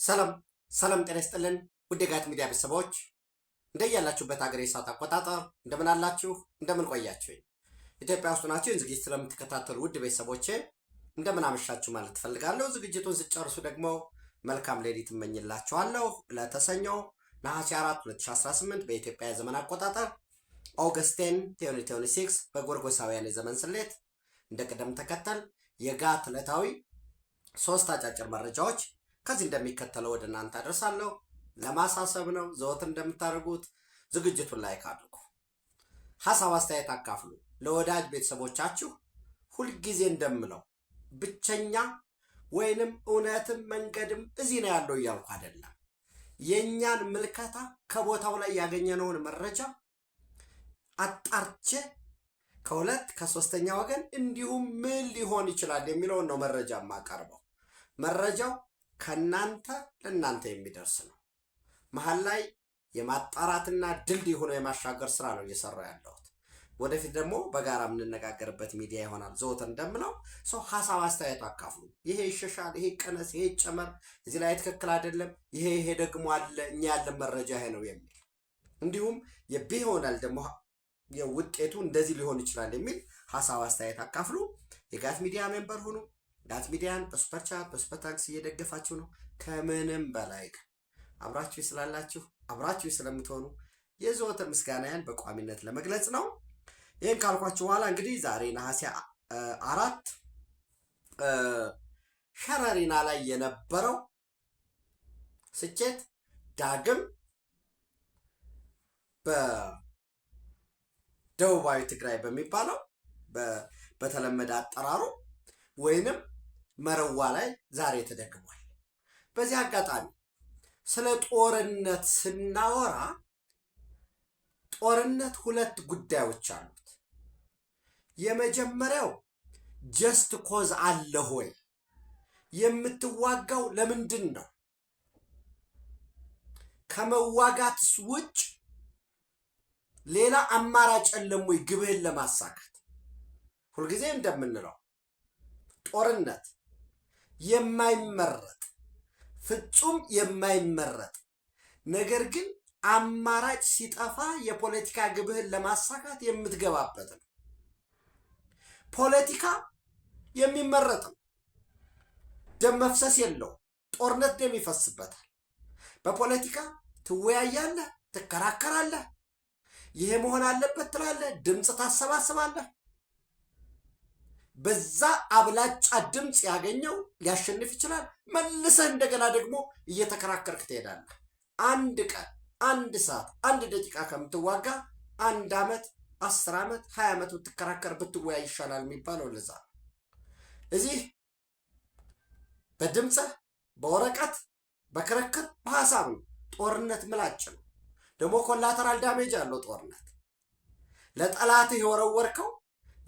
ሰላም ሰላም ጤና ይስጥልን ውድ የጋት ሚዲያ ቤተሰቦች እንደያላችሁበት ሀገር የሰዓት አቆጣጠር እንደምን አላችሁ እንደምን ቆያችሁኝ? ኢትዮጵያ ውስጥ ናችሁ ይህን ዝግጅት ስለምትከታተሉ ውድ ቤተሰቦቼ እንደምን አመሻችሁ ማለት ፈልጋለሁ። ዝግጅቱን ስጨርሱ ደግሞ መልካም ሌሊት እመኝላችኋለሁ። ለተሰኞ ነሐሴ 4 2018 በኢትዮጵያ የዘመን አቆጣጠር ኦገስት 10 2026 በጎርጎሳውያን የዘመን ስሌት እንደ ቅደም ተከተል የጋት ዕለታዊ ሶስት አጫጭር መረጃዎች ከዚህ እንደሚከተለው ወደ እናንተ አደርሳለሁ። ለማሳሰብ ነው ዘወትር እንደምታደርጉት ዝግጅቱን ላይክ አድርጉ፣ ሐሳብ አስተያየት አካፍሉ። ለወዳጅ ቤተሰቦቻችሁ ሁልጊዜ እንደምለው ብቸኛ ወይንም እውነትም መንገድም እዚህ ነው ያለው እያልኩ አይደለም። የእኛን ምልከታ ከቦታው ላይ ያገኘነውን መረጃ አጣርቼ ከሁለት ከሶስተኛ ወገን እንዲሁም ምን ሊሆን ይችላል የሚለውን ነው መረጃ የማቀርበው። መረጃው ከናንተ ለናንተ የሚደርስ ነው። መሀል ላይ የማጣራትና ድልድይ ሆኖ የማሻገር ስራ ነው እየሰራው ያለሁት። ወደፊት ደግሞ በጋራ የምንነጋገርበት ሚዲያ ይሆናል። ዘወትር እንደምለው ሰው ሐሳብ አስተያየት አካፍሉ። ይሄ ይሸሻል፣ ይሄ ቀነስ፣ ይሄ ጨመር፣ እዚህ ላይ ትክክል አይደለም፣ ይሄ ደግሞ አለ፣ እኛ ያለን መረጃ ይሄ ነው የሚል እንዲሁም የቢሆናል ደግሞ የውጤቱ እንደዚህ ሊሆን ይችላል የሚል ሐሳብ አስተያየት አካፍሉ። የጋት ሚዲያ ሜምበር ሁኑ። ጋት ሚዲያን በሱፐር ቻት በሱፐር ታክስ እየደገፋችሁ ነው። ከምንም በላይ አብራችሁ ስላላችሁ አብራችሁ ስለምትሆኑ የዘወትር ምስጋናዬን በቋሚነት ለመግለጽ ነው። ይህን ካልኳችሁ በኋላ እንግዲህ ዛሬ ነሐሴ 4 ሸረሪና ላይ የነበረው ስኬት ዳግም በደቡባዊ ትግራይ በሚባለው በተለመደ አጠራሩ ወይንም መረዋ ላይ ዛሬ ተደግሟል። በዚህ አጋጣሚ ስለ ጦርነት ስናወራ ጦርነት ሁለት ጉዳዮች አሉት። የመጀመሪያው ጀስት ኮዝ አለ ሆይ? የምትዋጋው ለምንድን ነው? ከመዋጋትስ ውጭ ሌላ አማራጭ የለም ወይ ግብህን ለማሳካት? ሁልጊዜ እንደምንለው ጦርነት የማይመረጥ ፍጹም የማይመረጥ ነገር ግን አማራጭ ሲጠፋ የፖለቲካ ግብህን ለማሳካት የምትገባበት ነው። ፖለቲካ የሚመረጥ ነው። ደም መፍሰስ የለውም። ጦርነት ደም ይፈስበታል። በፖለቲካ ትወያያለህ፣ ትከራከራለህ፣ ይሄ መሆን አለበት ትላለህ፣ ድምፅ ታሰባስባለህ። በዛ አብላጫ ድምፅ ያገኘው ሊያሸንፍ ይችላል። መልሰህ እንደገና ደግሞ እየተከራከርክ ትሄዳለህ። አንድ ቀን፣ አንድ ሰዓት፣ አንድ ደቂቃ ከምትዋጋ 1 ዓመት፣ 10 ዓመት፣ 20 ዓመት ብትከራከር ብትወያይ ይሻላል የሚባለው ለዛ ነው። እዚህ በድምፅህ በወረቀት በክርክር በሀሳብ ነው። ጦርነት ምላጭ ነው። ደግሞ ኮላተራል ዳሜጅ ያለው ጦርነት ለጠላትህ የወረወርከው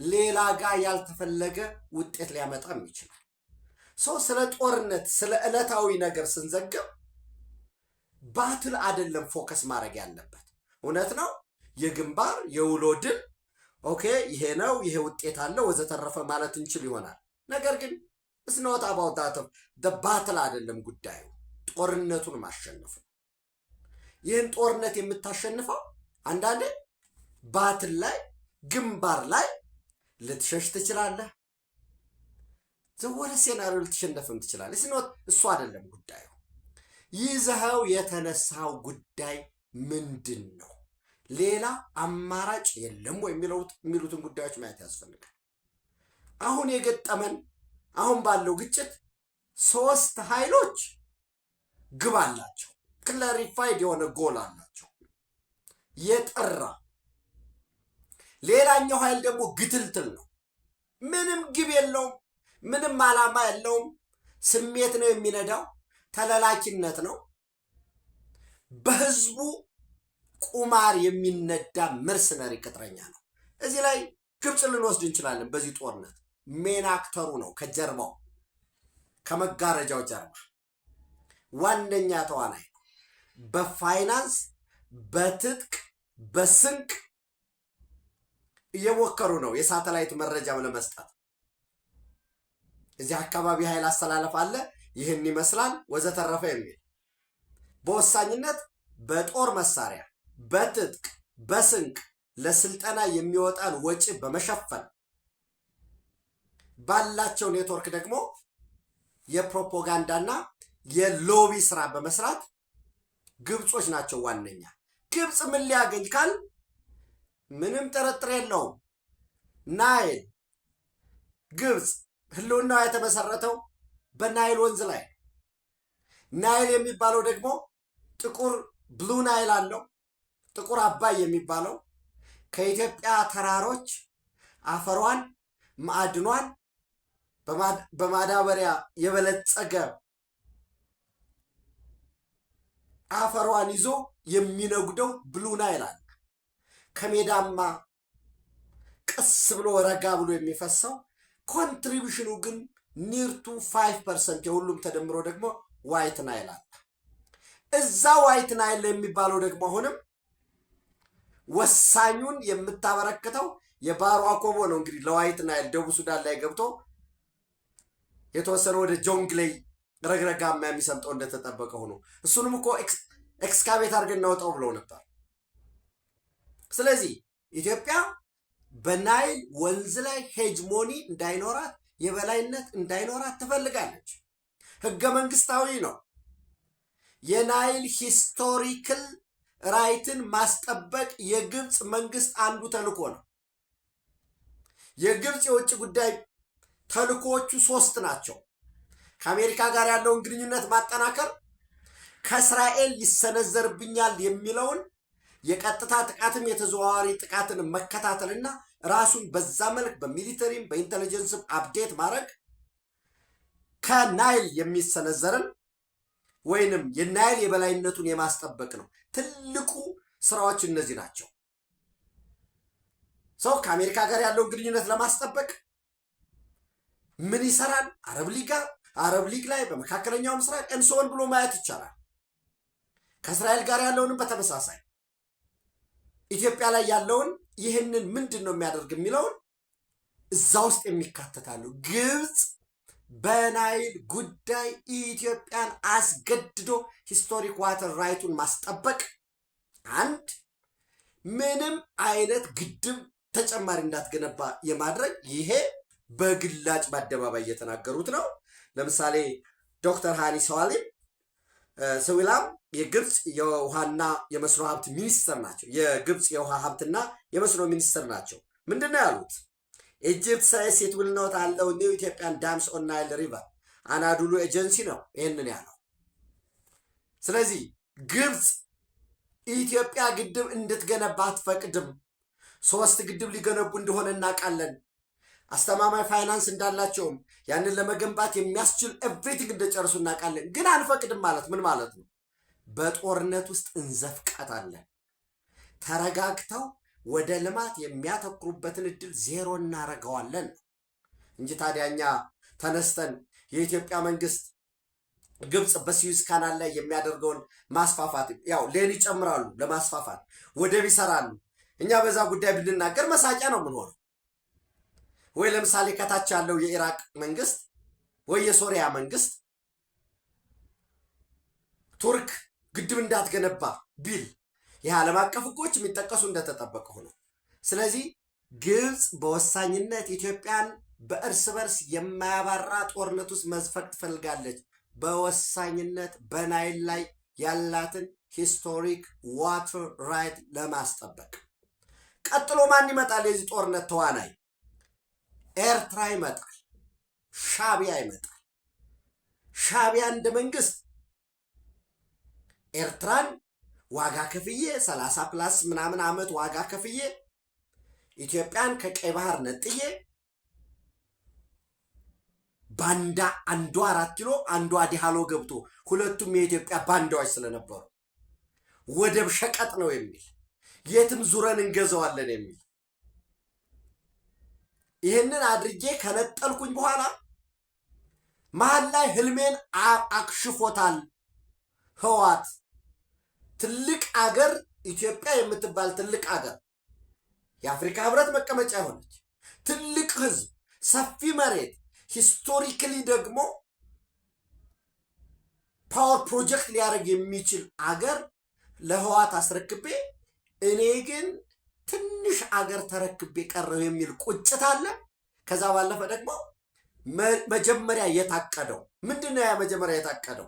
ሌላ ጋር ያልተፈለገ ውጤት ሊያመጣም ይችላል። ሰው ስለ ጦርነት ስለ ዕለታዊ ነገር ስንዘግብ ባትል አይደለም ፎከስ ማድረግ ያለበት። እውነት ነው የግንባር የውሎ ድል ኦኬ፣ ይሄ ነው ይሄ ውጤት አለ ወዘተረፈ ማለት እንችል ይሆናል። ነገር ግን እስኖት አባውታተው ባትል አይደለም ጉዳዩ፣ ጦርነቱን ማሸነፍ ነው። ይህን ጦርነት የምታሸንፈው አንዳንዴ ባትል ላይ ግንባር ላይ ልትሸሽ ትችላለህ። ዘወረ ሴናሪዮ ልትሸነፍም ትችላለህ። እስኖት እሱ አይደለም ጉዳዩ። ይዘኸው የተነሳው ጉዳይ ምንድን ነው? ሌላ አማራጭ የለም ወይ የሚሉትን ጉዳዮች ማየት ያስፈልጋል። አሁን የገጠመን አሁን ባለው ግጭት 3 ኃይሎች ግብ አላቸው። ክላሪፋይድ የሆነ ጎል አላቸው የጠራ። ሌላኛው ኃይል ደግሞ ግትልትል ነው። ምንም ግብ የለውም፣ ምንም ዓላማ የለውም። ስሜት ነው የሚነዳው፣ ተለላኪነት ነው። በህዝቡ ቁማር የሚነዳ መርሰነሪ ቅጥረኛ ነው። እዚህ ላይ ግብፅ ልንወስድ እንችላለን። በዚህ ጦርነት ሜን አክተሩ ነው፣ ከጀርባው ከመጋረጃው ጀርባ ዋነኛ ተዋናይ ነው። በፋይናንስ በትጥቅ በስንቅ እየሞከሩ ነው የሳተላይት መረጃ ለመስጠት። እዚህ አካባቢ ኃይል አስተላለፍ አለ፣ ይህን ይመስላል ወዘተረፈ የሚል በወሳኝነት በጦር መሳሪያ፣ በትጥቅ፣ በስንቅ ለስልጠና የሚወጣን ወጪ በመሸፈን ባላቸው ኔትወርክ ደግሞ የፕሮፓጋንዳና የሎቢ ስራ በመስራት ግብጾች ናቸው ዋነኛ። ግብጽ ምን ሊያገኝ ካል ምንም ጥርጥር የለውም ናይል። ግብጽ ህልውናዋ የተመሰረተው በናይል ወንዝ ላይ። ናይል የሚባለው ደግሞ ጥቁር ብሉ ናይል አለው፣ ጥቁር አባይ የሚባለው ከኢትዮጵያ ተራሮች አፈሯን ማዕድኗን በማዳበሪያ የበለጸገ አፈሯን ይዞ የሚነጉደው ብሉ ናይል አለ። ከሜዳማ ቀስ ብሎ ረጋ ብሎ የሚፈሰው ኮንትሪቢሽኑ ግን ኒርቱ 5% የሁሉም ተደምሮ ደግሞ ዋይት ናይል አለ። እዛ ዋይት ናይል የሚባለው ደግሞ አሁንም ወሳኙን የምታበረክተው የባሮ አኮቦ ነው። እንግዲህ ለዋይት ናይል ደቡብ ሱዳን ላይ ገብቶ የተወሰነ ወደ ጆንግሌይ ረግረጋማ የሚሰምጠው እንደተጠበቀ ሆኖ እሱንም እኮ ኤክስካቬት አድርገን እናወጣው ብለው ነበር። ስለዚህ ኢትዮጵያ በናይል ወንዝ ላይ ሄጅሞኒ እንዳይኖራት፣ የበላይነት እንዳይኖራት ትፈልጋለች። ህገ መንግስታዊ ነው። የናይል ሂስቶሪካል ራይትን ማስጠበቅ የግብፅ መንግስት አንዱ ተልኮ ነው። የግብፅ የውጭ ጉዳይ ተልኮዎቹ 3 ናቸው። ከአሜሪካ ጋር ያለውን ግንኙነት ማጠናከር፣ ከእስራኤል ይሰነዘርብኛል የሚለውን የቀጥታ ጥቃትም የተዘዋዋሪ ጥቃትን መከታተልና ራሱን በዛ መልክ በሚሊተሪም በኢንቴሊጀንስም አፕዴት ማድረግ፣ ከናይል የሚሰነዘርን ወይንም የናይል የበላይነቱን የማስጠበቅ ነው። ትልቁ ስራዎች እነዚህ ናቸው። ሰው ከአሜሪካ ጋር ያለውን ግንኙነት ለማስጠበቅ ምን ይሰራል? አረብ ሊግ ላይ በመካከለኛው ምስራቅ እንሶን ብሎ ማየት ይቻላል። ከእስራኤል ጋር ያለውንም በተመሳሳይ ኢትዮጵያ ላይ ያለውን ይህንን ምንድን ነው የሚያደርግ የሚለውን እዛ ውስጥ የሚካተታሉ። ግብፅ በናይል ጉዳይ ኢትዮጵያን አስገድዶ ሂስቶሪክ ዋተር ራይቱን ማስጠበቅ፣ አንድ ምንም አይነት ግድብ ተጨማሪ እንዳትገነባ የማድረግ ይሄ በግላጭ በአደባባይ እየተናገሩት ነው። ለምሳሌ ዶክተር ሃኒ ሰዊላም የግብፅ የውሃና የመስኖ ሀብት ሚኒስትር ናቸው። የግብፅ የውሃ ሀብትና የመስኖ ሚኒስትር ናቸው። ምንድን ነው ያሉት? ኢጅፕት ሳይስ ኢት ዊል ኖት አለው ኒው ኢትዮጵያን ዳምስ ኦን ናይል ሪቨር አናዱሉ ኤጀንሲ ነው ይህንን ያለው። ስለዚህ ግብፅ ኢትዮጵያ ግድብ እንድትገነባ አትፈቅድም። 3 ግድብ ሊገነቡ እንደሆነ እናውቃለን። አስተማማኝ ፋይናንስ እንዳላቸውም ያንን ለመገንባት የሚያስችል ኤቭሪቲንግ እንደጨርሱ እናውቃለን። ግን አንፈቅድም ማለት ምን ማለት ነው? በጦርነት ውስጥ እንዘፍቃታለን። ተረጋግተው ወደ ልማት የሚያተኩሩበትን እድል ዜሮ እናረገዋለን እንጂ ታዲያኛ ተነስተን የኢትዮጵያ መንግስት ግብፅ በስዊዝ ካናል ላይ የሚያደርገውን ማስፋፋት ያው ሌን ይጨምራሉ ለማስፋፋት ወደብ ይሰራሉ። እኛ በዛ ጉዳይ ብንናገር መሳቂያ ነው የምንሆነው። ወይ ለምሳሌ ከታች ያለው የኢራቅ መንግስት ወይ የሶሪያ መንግስት ቱርክ ግድብ እንዳትገነባ ቢል ይህ ዓለም አቀፍ ህጎች የሚጠቀሱ እንደተጠበቀ ሆኖ፣ ስለዚህ ግብፅ በወሳኝነት ኢትዮጵያን በእርስ በርስ የማያባራ ጦርነት ውስጥ መዝፈቅ ትፈልጋለች። በወሳኝነት በናይል ላይ ያላትን ሂስቶሪክ ዋተር ራይት ለማስጠበቅ። ቀጥሎ ማን ይመጣል? የዚህ ጦርነት ተዋናይ ኤርትራ ይመጣል፣ ሻቢያ ይመጣል። ሻቢያ እንደ መንግስት ኤርትራን ዋጋ ከፍዬ 30+ ምናምን ዓመት ዋጋ ከፍዬ ኢትዮጵያን ከቀይ ባህር ነጥዬ ባንዳ አንዷ 4 ኪሎ አንዷ ዲሃሎ ገብቶ ሁለቱም የኢትዮጵያ ባንዳዎች ስለነበሩ ወደብ ሸቀጥ ነው የሚል የትም ዙረን እንገዛዋለን የሚል ይህንን አድርጌ ከነጠልኩኝ በኋላ መሀል ላይ ህልሜን አክሽፎታል ህዋት። ትልቅ አገር ኢትዮጵያ የምትባል ትልቅ አገር የአፍሪካ ህብረት መቀመጫ የሆነች ትልቅ ህዝብ፣ ሰፊ መሬት፣ ሂስቶሪካሊ ደግሞ ፓወር ፕሮጀክት ሊያደርግ የሚችል አገር ለህዋት አስረክቤ እኔ ግን ትንሽ አገር ተረክቤ ቀረው የሚል ቁጭት አለ። ከዛ ባለፈ ደግሞ መጀመሪያ የታቀደው ምንድነው? ያ መጀመሪያ የታቀደው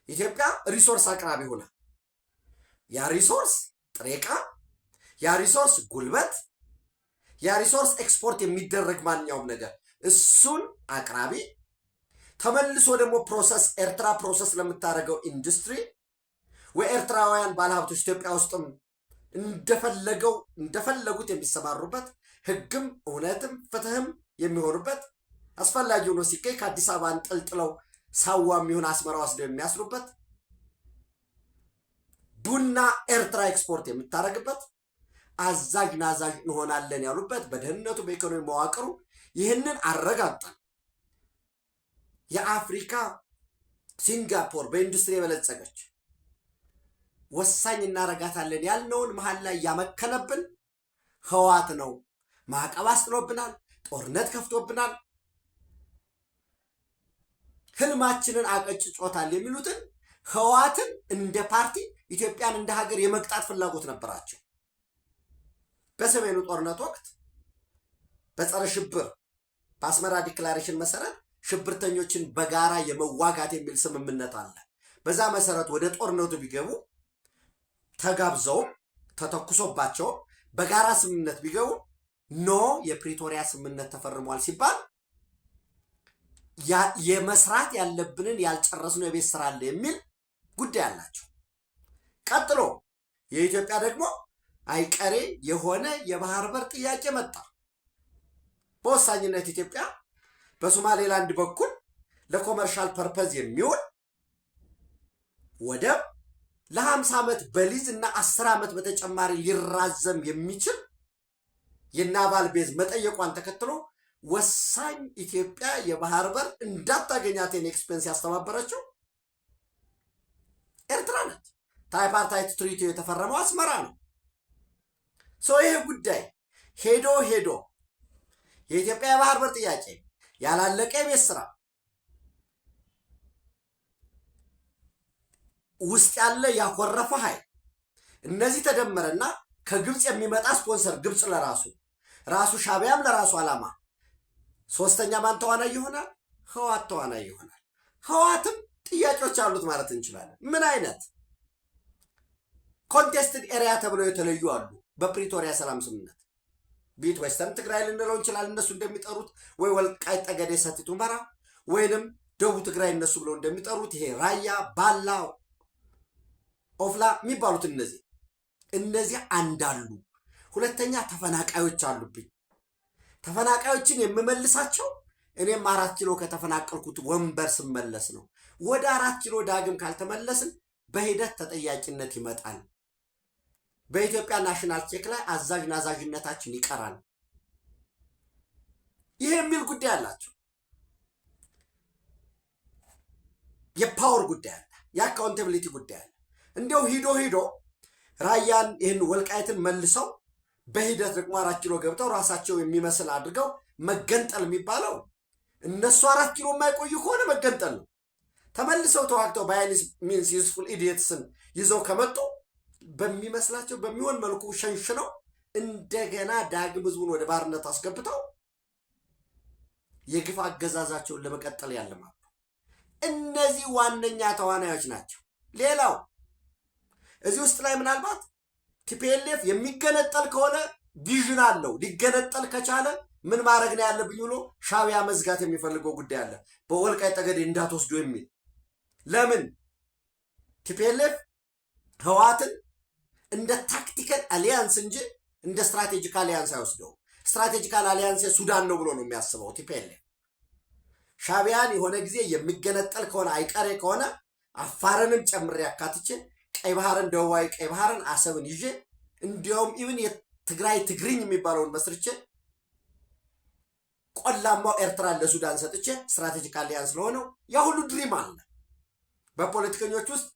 ኢትዮጵያ ሪሶርስ አቅራቢ ሆና ያ ሪሶርስ ጥሬ ዕቃ፣ ያ ሪሶርስ ጉልበት፣ ያ ሪሶርስ ኤክስፖርት የሚደረግ ማንኛውም ነገር እሱን አቅራቢ ተመልሶ ደግሞ ፕሮሰስ ኤርትራ ፕሮሰስ ለምታደርገው ኢንዱስትሪ ወይ ኤርትራውያን ባለሀብቶች ኢትዮጵያ ውስጥም እንደፈለጉት የሚሰማሩበት ህግም እውነትም ፍትህም የሚሆኑበት አስፈላጊ ሆኖ ሲገኝ ከአዲስ አበባ አንጠልጥለው ሳዋ የሚሆን አስመራ ወስደው የሚያስሩበት ቡና ኤርትራ ኤክስፖርት የምታደርግበት አዛዥ ናዛዥ እንሆናለን ያሉበት በደህንነቱ በኢኮኖሚ መዋቅሩ ይህንን አረጋግጠን የአፍሪካ ሲንጋፖር በኢንዱስትሪ የበለጸገች ወሳኝ እናረጋታለን ያልነውን መሀል ላይ ያመከነብን ህዋት ነው። ማዕቀብ አስጥሎብናል፣ ጦርነት ከፍቶብናል፣ ህልማችንን አቀጭጮታል የሚሉትን ህዋትን እንደ ፓርቲ ኢትዮጵያን እንደ ሀገር የመቅጣት ፍላጎት ነበራቸው። በሰሜኑ ጦርነት ወቅት በጸረ ሽብር በአስመራ ዲክላሬሽን መሰረት ሽብርተኞችን በጋራ የመዋጋት የሚል ስምምነት አለ። በዛ መሰረት ወደ ጦርነቱ ቢገቡ ተጋብዘውም ተተኩሶባቸውም በጋራ ስምምነት ቢገቡ ኖ የፕሪቶሪያ ስምምነት ተፈርሟል ሲባል የመስራት ያለብንን ያልጨረስነው የቤት ስራ አለ የሚል ጉዳይ አላቸው። ቀጥሎ የኢትዮጵያ ደግሞ አይቀሬ የሆነ የባህር በር ጥያቄ መጣ። በወሳኝነት ኢትዮጵያ በሶማሌላንድ በኩል ለኮመርሻል ፐርፐዝ የሚውል ወደብ ለ50 ዓመት በሊዝ እና 10 ዓመት በተጨማሪ ሊራዘም የሚችል የናቫል ቤዝ መጠየቋን ተከትሎ ወሳኝ ኢትዮጵያ የባህር በር እንዳታገኛትን ኤክስፔንስ ያስተባበረችው ኤርትራ ነች። ትራይፓርታይት ትሪቲ የተፈረመው አስመራ ነው። ይሄ ጉዳይ ሄዶ የኢትዮጵያ የባህር በር ጥያቄ ያላለቀ የቤት ስራ ውስጥ ያለ ያኮረፈ ኃይል እነዚህ ተደመረና ከግብፅ የሚመጣ ስፖንሰር ግብፅ ራሱ ሻቢያም ለራሱ ዓላማ ሶስተኛ ማን ተዋናይ ይሆናል? ህዋት ተዋናይ ይሆናል። ህዋትም ጥያቄዎች አሉት ማለት እንችላለን። ምን አይነት ኮንቴስትድ ኤሪያ ተብለው የተለዩ አሉ በፕሪቶሪያ ሰላም ስምምነት ቢት ዌስተርን ትግራይ ልንለው እንችላለን እነሱ እንደሚጠሩት፣ ወይ ወልቃይት ጠገዴ ሰቲት ሁመራ ወይንም ደቡብ ትግራይ እነሱ ብለው እንደሚጠሩት ይሄ ራያ ባላ ኦፍላ የሚባሉት እነዚህ አንዳሉ። ሁለተኛ ተፈናቃዮች አሉብኝ። ተፈናቃዮችን የምመልሳቸው እኔም 4 ኪሎ ከተፈናቀልኩት ወንበር ስመለስ ነው። ወደ 4 ኪሎ ዳግም ካልተመለስን በሂደት ተጠያቂነት ይመጣል። በኢትዮጵያ ናሽናል ቼክ ላይ አዛዥ ናዛዥነታችን ይቀራል። ይሄ የሚል ጉዳይ አላቸው። የፓወር ጉዳይ አለ፣ የአካውንታቢሊቲ ጉዳይ አለ። እንዲያው ሂዶ ራያን ይህን ወልቃይትን መልሰው በሂደት ደግሞ 4 ኪሎ ገብተው ራሳቸው የሚመስል አድርገው መገንጠል የሚባለው እነሱ 4 ኪሎ የማይቆዩ ከሆነ መገንጠል ነው። ተመልሰው ተዋግተው ባይኒስ ሚንስ ዩዝፉል ኢዲየትስን ይዘው ከመጡ በሚመስላቸው በሚሆን መልኩ ሸንሽነው እንደገና ዳግም ህዝቡን ወደ ባርነት አስገብተው የግፍ አገዛዛቸውን ለመቀጠል ያለማሉ። እነዚህ ዋነኛ ተዋናዮች ናቸው። ሌላው እዚህ ውስጥ ላይ ምናልባት ቲፒኤልኤፍ የሚገነጠል ከሆነ ቪዥን አለው። ሊገነጠል ከቻለ ምን ማድረግ ነው ያለብኝ ብሎ ሻቢያ መዝጋት የሚፈልገው ጉዳይ አለ። በወልቃይት ጠገዴ እንዳትወስዱ የሚል ለምን ቲፒኤልኤፍ ህዋትን እንደ ታክቲካል አሊያንስ እንጂ እንደ ስትራቴጂክ አሊያንስ አይወስደው። ስትራቴጂካል አሊያንስ ሱዳን ነው ብሎ ነው የሚያስበው ቲፒኤልኤፍ። ሻቢያን የሆነ ጊዜ የሚገነጠል ከሆነ አይቀሬ ከሆነ አፋርንም ጨምሬ አካትቼ ቀይ ባህርን፣ ደቡባዊ ቀይ ባህርን፣ አሰብን ይዤ እንዲያውም ኢቭን የትግራይ ትግርኝ የሚባለውን መስርቼ ቆላማው ኤርትራን ለሱዳን ሰጥቼ ስትራቴጂክ አሊያንስ ስለሆነው ያ ሁሉ ድሪም አለ በፖለቲከኞች ውስጥ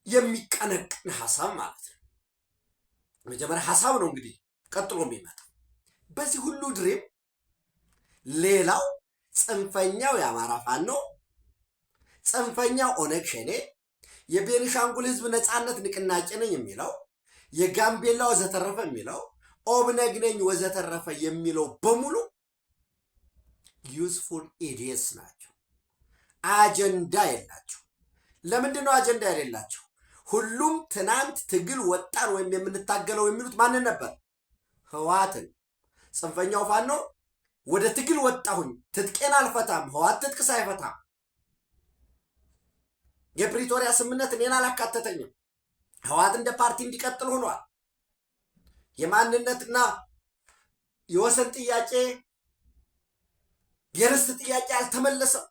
የሚቀነቅን ሐሳብ ማለት ነው። መጀመሪያ ሐሳብ ነው እንግዲህ ቀጥሎ የሚመጣው። በዚህ ሁሉ ድሪም ሌላው ጽንፈኛው የአማራ ፋኖ፣ ጽንፈኛው ኦነግ ሸኔ፣ የቤኒሻንጉል ህዝብ ነፃነት ንቅናቄ ነኝ የሚለው፣ የጋምቤላ ወዘተረፈ የሚለው፣ ኦብነግ ነኝ ወዘተረፈ የሚለው በሙሉ ዩዝፉል ኢዲየትስ ናቸው። አጀንዳ የላቸው። ለምንድን ነው አጀንዳ የሌላቸው? ሁሉም ትናንት ትግል ወጣን ወይም የምንታገለው የሚሉት ማንን ነበር? ህወሓትን። ጽንፈኛው ፋኖ ወደ ትግል ወጣሁኝ፣ ትጥቄን አልፈታም፣ ህወሓት ትጥቅ ሳይፈታም የፕሪቶሪያ ስምምነት እኔን አላካተተኝም፣ ህወሓት እንደ ፓርቲ እንዲቀጥል ሆኗል፣ የማንነትና የወሰን ጥያቄ የርስት ጥያቄ አልተመለሰም፣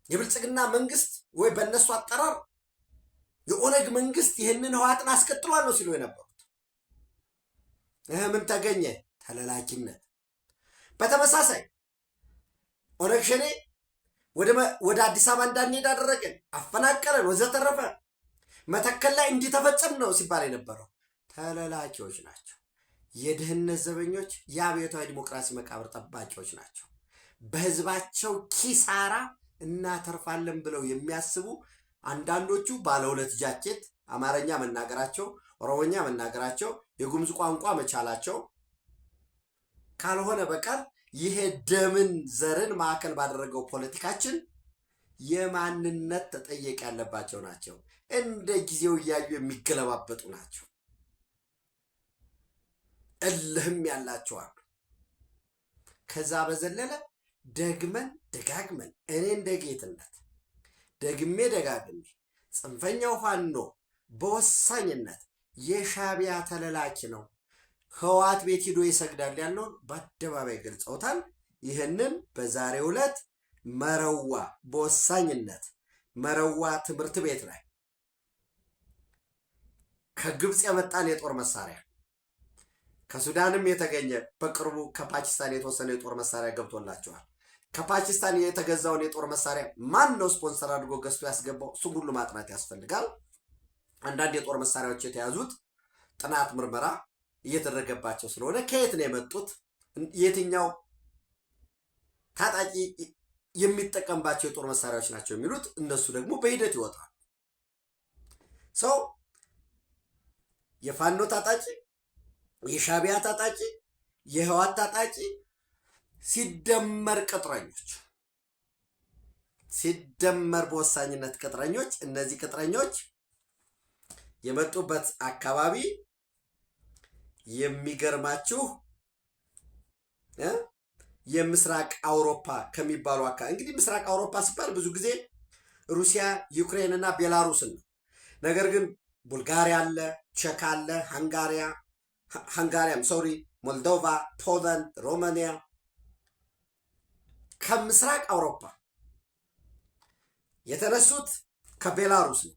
የብልጽግና መንግስት ወይ በእነሱ አጠራር የኦነግ መንግስት ይህንን ህወሓትን አስቀጥሏል ነው ሲሉ የነበሩት። ምን ተገኘ? ተለላኪነት። በተመሳሳይ ኦነግ ሸኔ ወደ አዲስ አበባ እንዳንሄድ አደረገን፣ አፈናቀለን፣ ወዘተረፈ። መተከል ላይ እንዲተፈጸም ነው ሲባል የነበረው ተለላኪዎች ናቸው። የድህነት ዘበኞች፣ የአብዮታዊ ዲሞክራሲ መቃብር ጠባቂዎች ናቸው። በህዝባቸው ኪሳራ እናተርፋለን ብለው የሚያስቡ አንዳንዶቹ ባለ ሁለት ጃኬት አማርኛ መናገራቸው፣ ኦሮሞኛ መናገራቸው፣ የጉምዝ ቋንቋ መቻላቸው ካልሆነ በቀር ይሄ ደምን ዘርን ማዕከል ባደረገው ፖለቲካችን የማንነት ተጠየቅ ያለባቸው ናቸው። እንደ ጊዜው እያዩ የሚገለባበጡ ናቸው። እልህም ያላቸው አሉ። ከዛ በዘለለ ደግመን ደጋግመን እኔ እንደ ጌትነት ደግሜ ደጋግሜ ጽንፈኛው ፋኖ በወሳኝነት የሻዕቢያ ተለላኪ ነው፣ ህወሓት ቤት ሂዶ ይሰግዳል ያለውን በአደባባይ ገልጸውታል። ይህንን በዛሬው ዕለት መረዋ በወሳኝነት መረዋ ትምህርት ቤት ላይ ከግብፅ የመጣን የጦር መሳሪያ ከሱዳንም የተገኘ በቅርቡ ከፓኪስታን የተወሰነ የጦር መሳሪያ ገብቶላቸዋል። ከፓኪስታን የተገዛውን የጦር መሳሪያ ማን ነው ስፖንሰር አድርጎ ገዝቶ ያስገባው? እሱም ሁሉ ማጥናት ያስፈልጋል። አንዳንድ የጦር መሳሪያዎች የተያዙት ጥናት ምርመራ እየተደረገባቸው ስለሆነ ከየት ነው የመጡት፣ የትኛው ታጣቂ የሚጠቀምባቸው የጦር መሳሪያዎች ናቸው የሚሉት እነሱ ደግሞ በሂደት ይወጣል። ሰው የፋኖ ታጣቂ፣ የሻዕቢያ ታጣቂ፣ የህወሓት ታጣቂ ሲደመር ቅጥረኞች ሲደመር በወሳኝነት ቅጥረኞች። እነዚህ ቅጥረኞች የመጡበት አካባቢ የሚገርማችሁ የምስራቅ አውሮፓ ከሚባሉ አካባቢ እንግዲህ ምስራቅ አውሮፓ ሲባል ብዙ ጊዜ ሩሲያ፣ ዩክሬን እና ቤላሩስን ነው። ነገር ግን ቡልጋሪያ አለ፣ ቼክ አለ፣ ሞልዶቫ፣ ፖላንድ፣ ሮማኒያ ከምስራቅ አውሮፓ የተነሱት ከቤላሩስ ነው።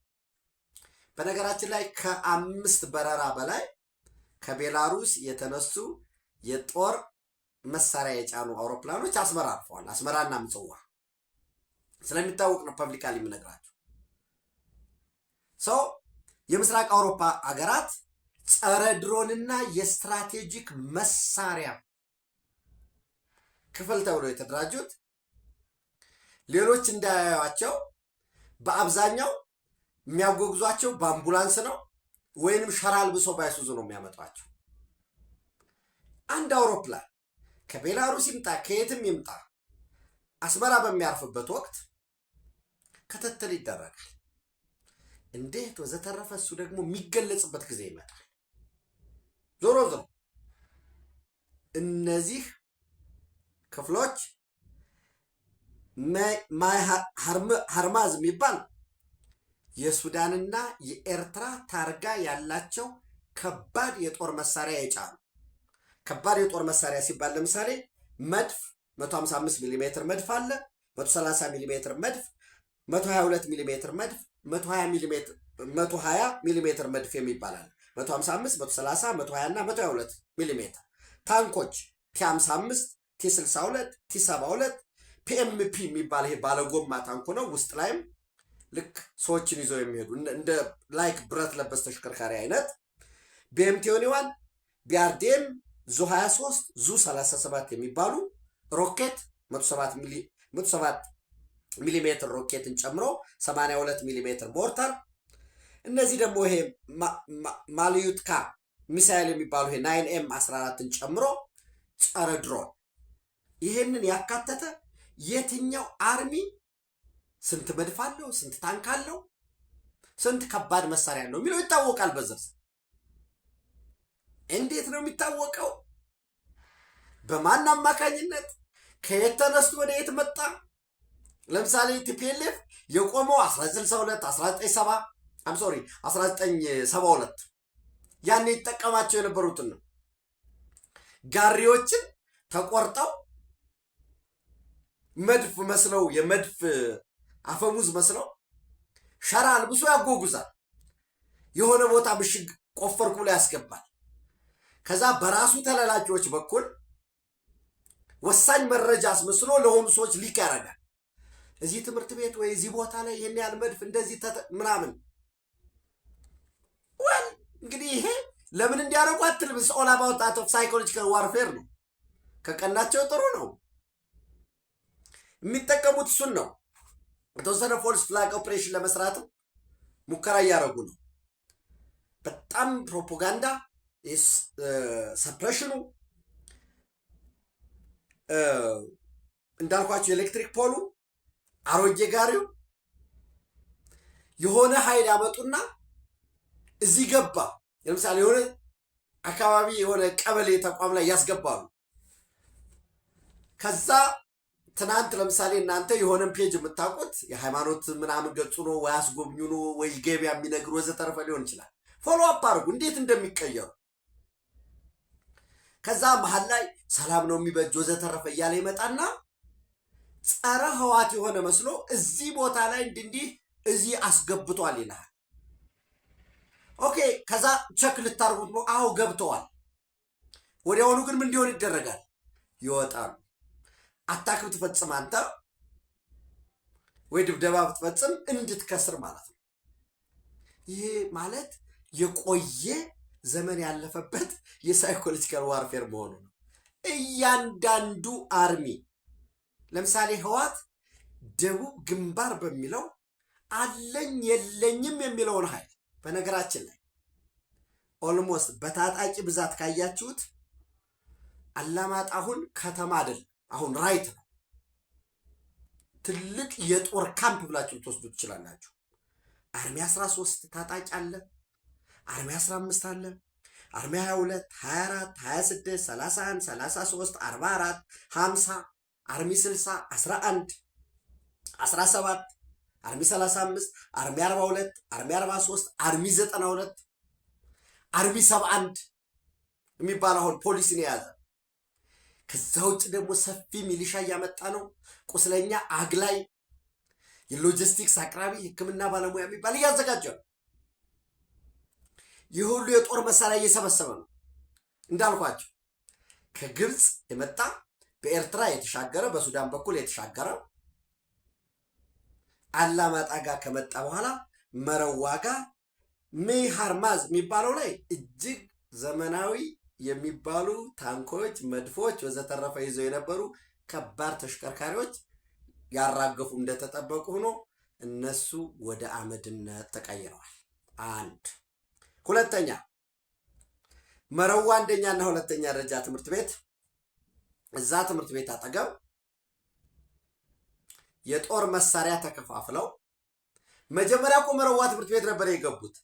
በነገራችን ላይ ከ5 በረራ በላይ ከቤላሩስ የተነሱ የጦር መሳሪያ የጫኑ አውሮፕላኖች አስመራ አርፈዋል። አስመራና ምጽዋ ስለሚታወቅ ነው ፐብሊካሊ የምነግራቸው። ሰው የምስራቅ አውሮፓ አገራት ጸረ ድሮንና የስትራቴጂክ መሳሪያ ክፍል ተብለው የተደራጁት ሌሎች እንዳያዩዋቸው በአብዛኛው የሚያጓጉዟቸው በአምቡላንስ ነው ወይንም ሸራ አልብሰው ባይሱዙ ነው የሚያመጧቸው። አንድ አውሮፕላን ከቤላሩስ ይምጣ ከየትም ይምጣ አስመራ በሚያርፍበት ወቅት ክትትል ይደረጋል። እንዴት ወዘተረፈ እሱ ደግሞ የሚገለጽበት ጊዜ ይመጣል። ዞሮ ዞሮ እነዚህ ክፍሎች ሀርማዝ የሚባል የሱዳንና የኤርትራ ታርጋ ያላቸው ከባድ የጦር መሳሪያ የጫኑ። ከባድ የጦር መሳሪያ ሲባል ለምሳሌ መድፍ 155 ሚሊ ሜትር መድፍ አለ፣ 130 ሚሊ ሜትር መድፍ፣ 122 ሚሊ ሜትር መድፍ፣ 120 ሚሊ ሜትር መድፍ የሚባል አለ። 155፣ 130፣ 120 እና 122 ሚሊ ሜትር። ታንኮች ቲ55፣ ቲ62፣ ቲ72፣ ፒኤምፒ የሚባል ይሄ ባለጎማ ታንኩ ነው። ውስጥ ላይም ልክ ሰዎችን ይዘው የሚሄዱ እንደ ላይክ ብረት ለበስ ተሽከርካሪ አይነት ቢኤም21፣ ቢአርዲኤም፣ ዙ23፣ ዙ37 የሚባሉ ሮኬት 107 ሚሊሜትር ሮኬትን ጨምሮ 82 ሚሊሜትር ሞርተር፣ እነዚህ ደግሞ ይሄ ማልዩትካ ሚሳይል የሚባሉ ይሄ 9M 14ን ጨምሮ ጸረ ድሮን ይሄንን ያካተተ የትኛው አርሚ ስንት መድፍ አለው፣ ስንት ታንክ አለው፣ ስንት ከባድ መሳሪያ አለው የሚለው ይታወቃል በዝርዝር። እንዴት ነው የሚታወቀው? በማን አማካኝነት? ከየት ተነስቶ ወደ የት መጣ? ለምሳሌ ቲፒኤልኤፍ የቆመው 1972 ያኔ ይጠቀማቸው የነበሩትን ነው። ጋሪዎችን ተቆርጠው መድፍ መስለው የመድፍ አፈሙዝ መስለው ሸራ አልብሶ ያጓጉዛል። የሆነ ቦታ ምሽግ ቆፈርኩ ብሎ ያስገባል። ከዛ በራሱ ተላላኪዎች በኩል ወሳኝ መረጃ አስመስሎ ለሆኑ ሰዎች ሊክ ያደርጋል። እዚህ ትምህርት ቤት ወይ እዚህ ቦታ ላይ ይሄን ያህል መድፍ እንደዚህ ምናምን። ወል እንግዲህ ይሄ ለምን እንዲያደርጉ አትልም። ኦል አባውት ኦፍ ሳይኮሎጂካል ዋርፌር ነው። ከቀናቸው ጥሩ ነው። የሚጠቀሙት እሱን ነው። የተወሰነ ፎልስ ፍላግ ኦፕሬሽን ለመስራትም ሙከራ እያደረጉ ነው። በጣም ፕሮፓጋንዳ ሰፕሬሽኑ እንዳልኳቸው የኤሌክትሪክ ፖሉ አሮጌ ጋሪው የሆነ ኃይል ያመጡና እዚህ ገባ። ለምሳሌ የሆነ አካባቢ የሆነ ቀበሌ ተቋም ላይ ያስገባሉ። ከዛ ትናንት ለምሳሌ እናንተ የሆነን ፔጅ የምታውቁት የሃይማኖት ምናምን ገጹ ነው ወይ አስጎብኙ ነው ወይ ገበያ የሚነግሩ ወዘተረፈ ሊሆን ይችላል። ፎሎ አፕ አድርጉ እንዴት እንደሚቀየሩ። ከዛ መሀል ላይ ሰላም ነው የሚበጅ ወዘተረፈ እያለ ይመጣና ጸረ ህዋት የሆነ መስሎ እዚህ ቦታ ላይ እንዲህ እዚህ አስገብቷል ይላል። ኦኬ ከዛ ቸክ ልታርጉት ነው። አዎ ገብተዋል። ወዲያውኑ ግን ምን እንዲሆን ይደረጋል? ይወጣሉ። አታክ ብትፈጽም አንተ ወይ ድብደባ ብትፈጽም እንድትከስር ማለት ነው። ይሄ ማለት የቆየ ዘመን ያለፈበት የሳይኮሎጂካል ዋርፌር መሆኑ ነው። እያንዳንዱ አርሚ ለምሳሌ ህዋት ደቡብ ግንባር በሚለው አለኝ የለኝም የሚለውን ኃይል በነገራችን ላይ ኦልሞስት በታጣቂ ብዛት ካያችሁት አላማጣ አሁን ከተማ አይደል፣ አሁን ራይት ነው። ትልቅ የጦር ካምፕ ብላችሁ ልትወስዱ ትችላላችሁ። አርሚ 13 ታጣቂ አለ፣ አርሚ 15 አለ፣ አርሚ 22 24 26 31 33 44 50 አርሚ 60 11 17 አርሚ 35 አርሚ 42 አርሚ 43 አርሚ 92 አርሚ 71 የሚባል አሁን ፖሊስን የያዘ። ከዛ ውጭ ደግሞ ሰፊ ሚሊሻ እያመጣ ነው። ቁስለኛ አግላይ፣ የሎጂስቲክስ አቅራቢ፣ ሕክምና ባለሙያ የሚባል እያዘጋጀ ነው። ይህ ሁሉ የጦር መሳሪያ እየሰበሰበ ነው። እንዳልኳቸው ከግብፅ የመጣ በኤርትራ የተሻገረ በሱዳን በኩል የተሻገረ አላማጣ ጋር ከመጣ በኋላ መረዋ ጋር ሜሃርማዝ የሚባለው ላይ እጅግ ዘመናዊ የሚባሉ ታንኮች፣ መድፎች ወዘተረፈ ይዘው የነበሩ ከባድ ተሽከርካሪዎች ያራገፉ እንደተጠበቁ ሆኖ እነሱ ወደ አመድነት ተቀይረዋል። አንድ ሁለተኛ መረዋ አንደኛና ሁለተኛ ደረጃ ትምህርት ቤት፣ እዛ ትምህርት ቤት አጠገብ የጦር መሳሪያ ተከፋፍለው መጀመሪያ እኮ መረዋ ትምህርት ቤት ነበር የገቡት።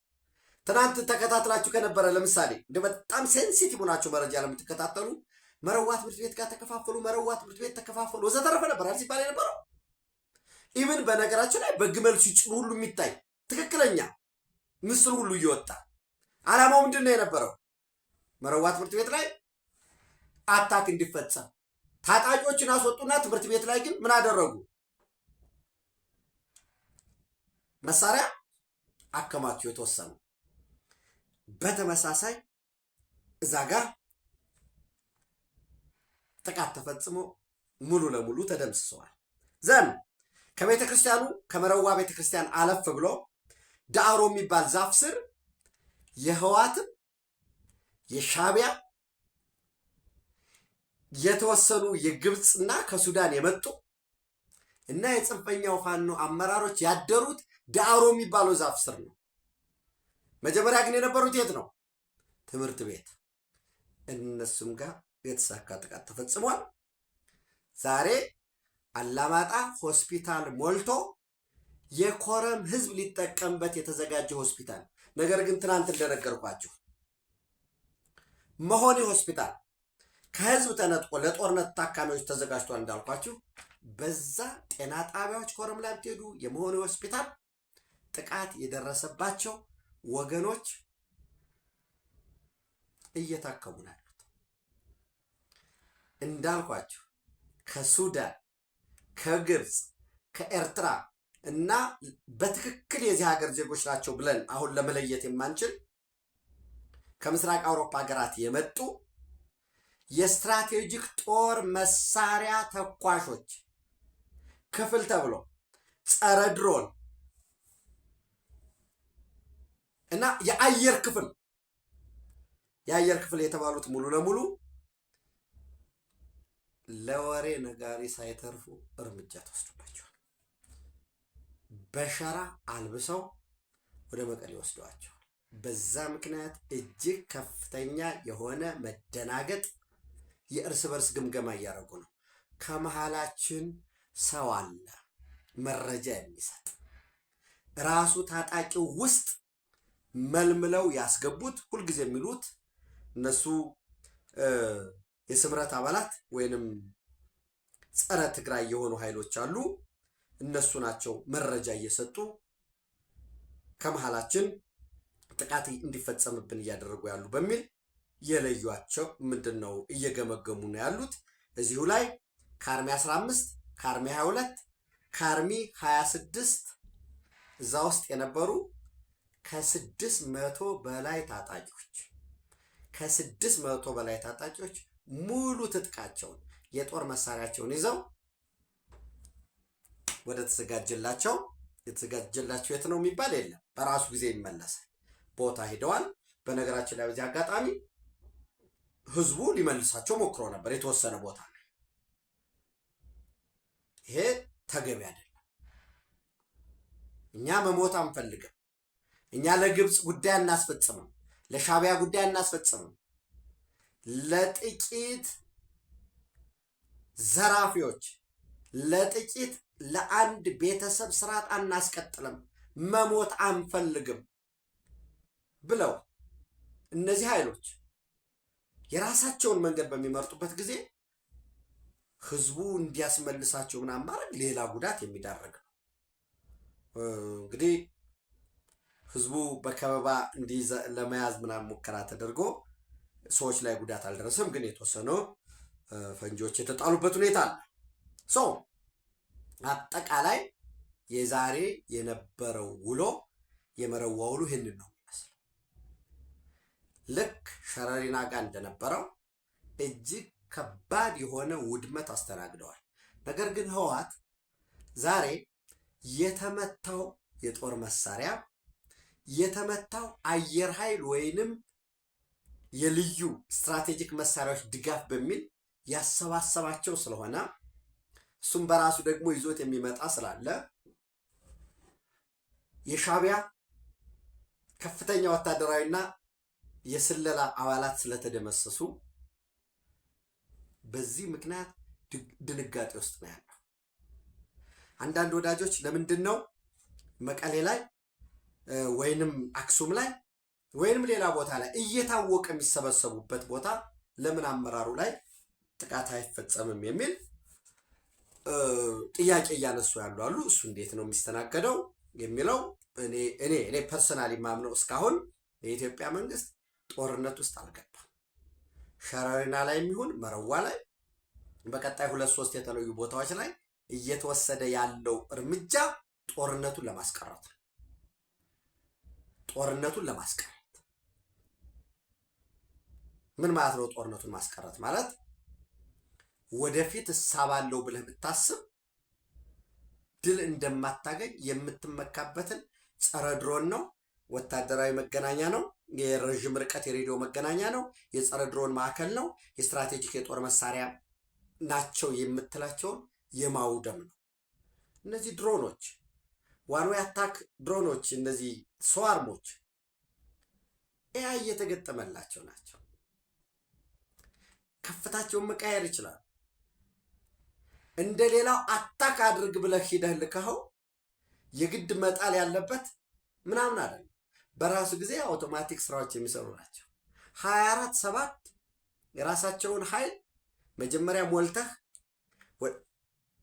ትናንት ተከታትላችሁ ከነበረ ለምሳሌ እንደ በጣም ሴንሲቲቭ ናቸው መረጃ ለምትከታተሉ መረዋ ትምህርት ቤት ጋር ተከፋፈሉ፣ መረዋ ትምህርት ቤት ተከፋፈሉ ወዘተረፈ ነበር አይደል ሲባል የነበረው። ኢቭን በነገራችን ላይ በግመል ሲጭኑ ሁሉ የሚታይ ትክክለኛ ምስል ሁሉ እየወጣ ዓላማው ምንድን ነው የነበረው? መረዋ ትምህርት ቤት ላይ አታክ እንዲፈጸም ታጣቂዎችን አስወጡና ትምህርት ቤት ላይ ግን ምን አደረጉ? መሳሪያ አከማቸው የተወሰኑ። በተመሳሳይ እዛ ጋር ጥቃት ተፈጽሞ ሙሉ ለሙሉ ተደምስሰዋል። ዘን ከቤተ ክርስቲያኑ ከመረዋ ቤተ ክርስቲያን አለፍ ብሎ ዳዕሮ የሚባል ዛፍ ስር የህዋትም የሻቢያ የተወሰኑ የግብፅና ከሱዳን የመጡ እና የጽንፈኛው ፋኖ አመራሮች ያደሩት ዳዕሮ የሚባለው ዛፍ ስር ነው። መጀመሪያ ግን የነበሩት የት ነው? ትምህርት ቤት። እነሱም ጋር የተሳካ ጥቃት ተፈጽሟል። ዛሬ አላማጣ ሆስፒታል ሞልቶ የኮረም ህዝብ ሊጠቀምበት የተዘጋጀ ሆስፒታል። ነገር ግን ትናንት እንደነገርኳችሁ መሆኒ ሆስፒታል ከህዝብ ተነጥቆ ለጦርነት ታካሚዎች ተዘጋጅቷል እንዳልኳችሁ። በዛ ጤና ጣቢያዎች ኮረም ላይ ብትሄዱ የመሆኒ ሆስፒታል ጥቃት የደረሰባቸው ወገኖች እየታከሙ ነው ያሉት። እንዳልኳችሁ ከሱዳን፣ ከግብፅ፣ ከኤርትራ እና በትክክል የዚህ ሀገር ዜጎች ናቸው ብለን አሁን ለመለየት የማንችል ከምስራቅ አውሮፓ ሀገራት የመጡ የስትራቴጂክ ጦር መሳሪያ ተኳሾች ክፍል ተብሎ ጸረ ድሮን እና የአየር ክፍል የተባሉት ሙሉ ለሙሉ ለወሬ ነጋሪ ሳይተርፉ እርምጃ ተወስዶባቸዋል። በሸራ አልብሰው ወደ መቀሌ ወስደዋቸዋል። በዛ ምክንያት እጅግ ከፍተኛ የሆነ መደናገጥ፣ የእርስ በርስ ግምገማ እያደረጉ ነው። ከመሃላችን ሰው አለ መረጃ የሚሰጥ ራሱ ታጣቂው ውስጥ መልምለው ያስገቡት። ሁልጊዜ የሚሉት እነሱ የስምረት አባላት ወይንም ጸረ ትግራይ የሆኑ ኃይሎች አሉ። እነሱ ናቸው መረጃ እየሰጡ ከመሃላችን ጥቃት እንዲፈጸምብን እያደረጉ ያሉ በሚል የለዩቸው ምንድን ነው እየገመገሙ ነው ያሉት። እዚሁ ላይ ከአርሚ 15 ከአርሚ 22 ከአርሚ 26 እዛ ውስጥ የነበሩ ከ600 በላይ ታጣቂዎች ሙሉ ትጥቃቸውን የጦር መሳሪያቸውን ይዘው ወደ የተዘጋጀላቸው የት ነው የሚባል የለም፣ በራሱ ጊዜ ይመለሳል ቦታ ሄደዋል። በነገራችን ላይ በዚህ አጋጣሚ ህዝቡ ሊመልሳቸው ሞክሮ ነበር የተወሰነ ቦታ ላይ። ይሄ ተገቢ አይደለም። እኛ መሞት አንፈልግም። እኛ ለግብፅ ጉዳይ እናስፈጽምም፣ ለሻቢያ ጉዳይ እናስፈጽምም፣ ለጥቂት ዘራፊዎች ለአንድ ቤተሰብ ስርዓት አናስቀጥልም፣ መሞት አንፈልግም ብለው እነዚህ ኃይሎች የራሳቸውን መንገድ በሚመርጡበት ጊዜ ህዝቡ እንዲያስመልሳቸው ምናምን ማድረግ ሌላ ጉዳት የሚዳረግ ነው። እንግዲህ ህዝቡ በከበባ እንዲይዝ ለመያዝ ምናምን ሙከራ ተደርጎ ሰዎች ላይ ጉዳት አልደረሰም፣ ግን የተወሰኑ ፈንጂዎች የተጣሉበት ሁኔታ አለ። አጠቃላይ የዛሬ የነበረው ውሎ የመረዋ ውሎ ይህንን ነው የሚመስለው። ልክ ሸረሪና ጋር እንደነበረው እጅግ ከባድ የሆነ ውድመት አስተናግደዋል። ነገር ግን ህወሓት ዛሬ የተመታው የጦር መሳሪያ የተመታው አየር ኃይል ወይንም የልዩ ስትራቴጂክ መሳሪያዎች ድጋፍ በሚል ያሰባሰባቸው ስለሆነ እሱም በራሱ ደግሞ ይዞት የሚመጣ ስላለ የሻቢያ ከፍተኛ ወታደራዊና የስለላ አባላት ስለተደመሰሱ በዚህ ምክንያት ድንጋጤ ውስጥ ነው ያለው። አንዳንድ ወዳጆች ለምንድን ነው መቀሌ ላይ ወይንም አክሱም ላይ ወይንም ሌላ ቦታ ላይ እየታወቀ የሚሰበሰቡበት ቦታ ለምን አመራሩ ላይ ጥቃት አይፈጸምም የሚል ጥያቄ እያነሱ ያሉ አሉ። እሱ እንዴት ነው የሚስተናገደው የሚለው እኔ ፐርሰናሊ ማምነው እስካሁን የኢትዮጵያ መንግስት ጦርነት ውስጥ አልገባም። ሸረሪና ላይ የሚሆን መረዋ ላይ በቀጣይ 2-3 የተለዩ ቦታዎች ላይ እየተወሰደ ያለው እርምጃ ጦርነቱን ለማስቀረት ምን ማለት ነው? ጦርነቱን ማስቀረት ማለት ወደፊት እሳባለው ብለህ ብታስብ ድል እንደማታገኝ የምትመካበትን ጸረ ድሮን ነው፣ ወታደራዊ መገናኛ ነው፣ የረዥም ርቀት የሬዲዮ መገናኛ ነው፣ የጸረ ድሮን ማዕከል ነው፣ የስትራቴጂክ የጦር መሳሪያ ናቸው የምትላቸውን የማውደም ነው። እነዚህ ድሮኖች ዋን ዌይ አታክ ድሮኖች፣ እነዚህ ስዋርሞች ኤአይ እየተገጠመላቸው ናቸው። ከፍታቸውን መቀየር ይችላል። እንደ ሌላው አታክ አድርግ ብለህ ሂደህ ልከኸው የግድ መጣል ያለበት ምናምን አይደለም። በራሱ ጊዜ አውቶማቲክ ስራዎች የሚሰሩ ናቸው። 24/7 የራሳቸውን ኃይል መጀመሪያ ሞልተህ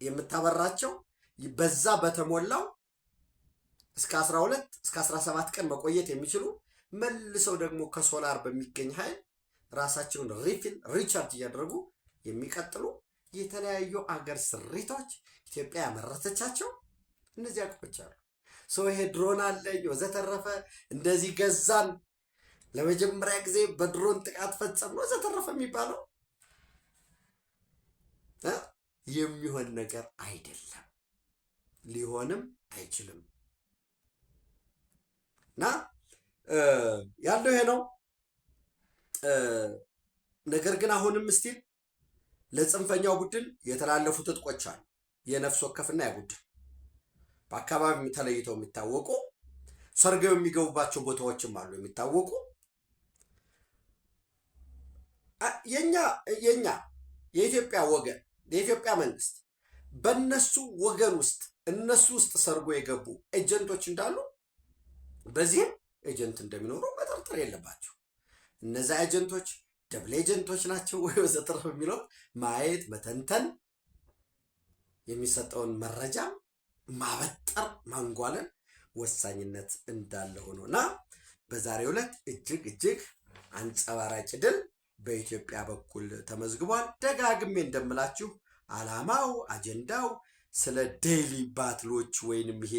የምታበራቸው በዛ በተሞላው እስከ 12 እስከ 17 ቀን መቆየት የሚችሉ መልሰው ደግሞ ከሶላር በሚገኝ ኃይል ራሳቸውን ሪቻርጅ እያደረጉ የሚቀጥሉ የተለያዩ አገር ስሪቶች ኢትዮጵያ ያመረተቻቸው እነዚህ አቅሞች አሉ። ይሄ ድሮን አለኝ ወዘተረፈ እንደዚህ ገዛን ለመጀመሪያ ጊዜ በድሮን ጥቃት ፈጸም ነው ወዘተረፈ የሚባለው የሚሆን ነገር አይደለም፣ ሊሆንም አይችልም። እና ያለው ይሄ ነው። ነገር ግን አሁንም ስቲል ለጽንፈኛው ቡድን የተላለፉ ትጥቆች አሉ። የነፍስ ወከፍና የቡድን በአካባቢ ተለይተው የሚታወቁ ሰርገው የሚገቡባቸው ቦታዎችም አሉ የሚታወቁ። የኛ የኢትዮጵያ ወገን የኢትዮጵያ መንግስት በእነሱ ወገን ውስጥ እነሱ ውስጥ ሰርጎ የገቡ ኤጀንቶች እንዳሉ በዚህም ኤጀንት እንደሚኖሩ መጠርጠር የለባቸው። እነዛ ኤጀንቶች ደብል ኤጀንቶች ናቸው ወይ ወዘተረፈ የሚለው ማየት መተንተን፣ የሚሰጠውን መረጃ ማበጠር ማንጓለን ወሳኝነት እንዳለ ሆኖና በዛሬው ዕለት እጅግ አንጸባራቂ ድል በኢትዮጵያ በኩል ተመዝግቧል። ደጋግሜ እንደምላችሁ አላማው አጀንዳው ስለ ዴይሊ ባትሎች ወይንም ይሄ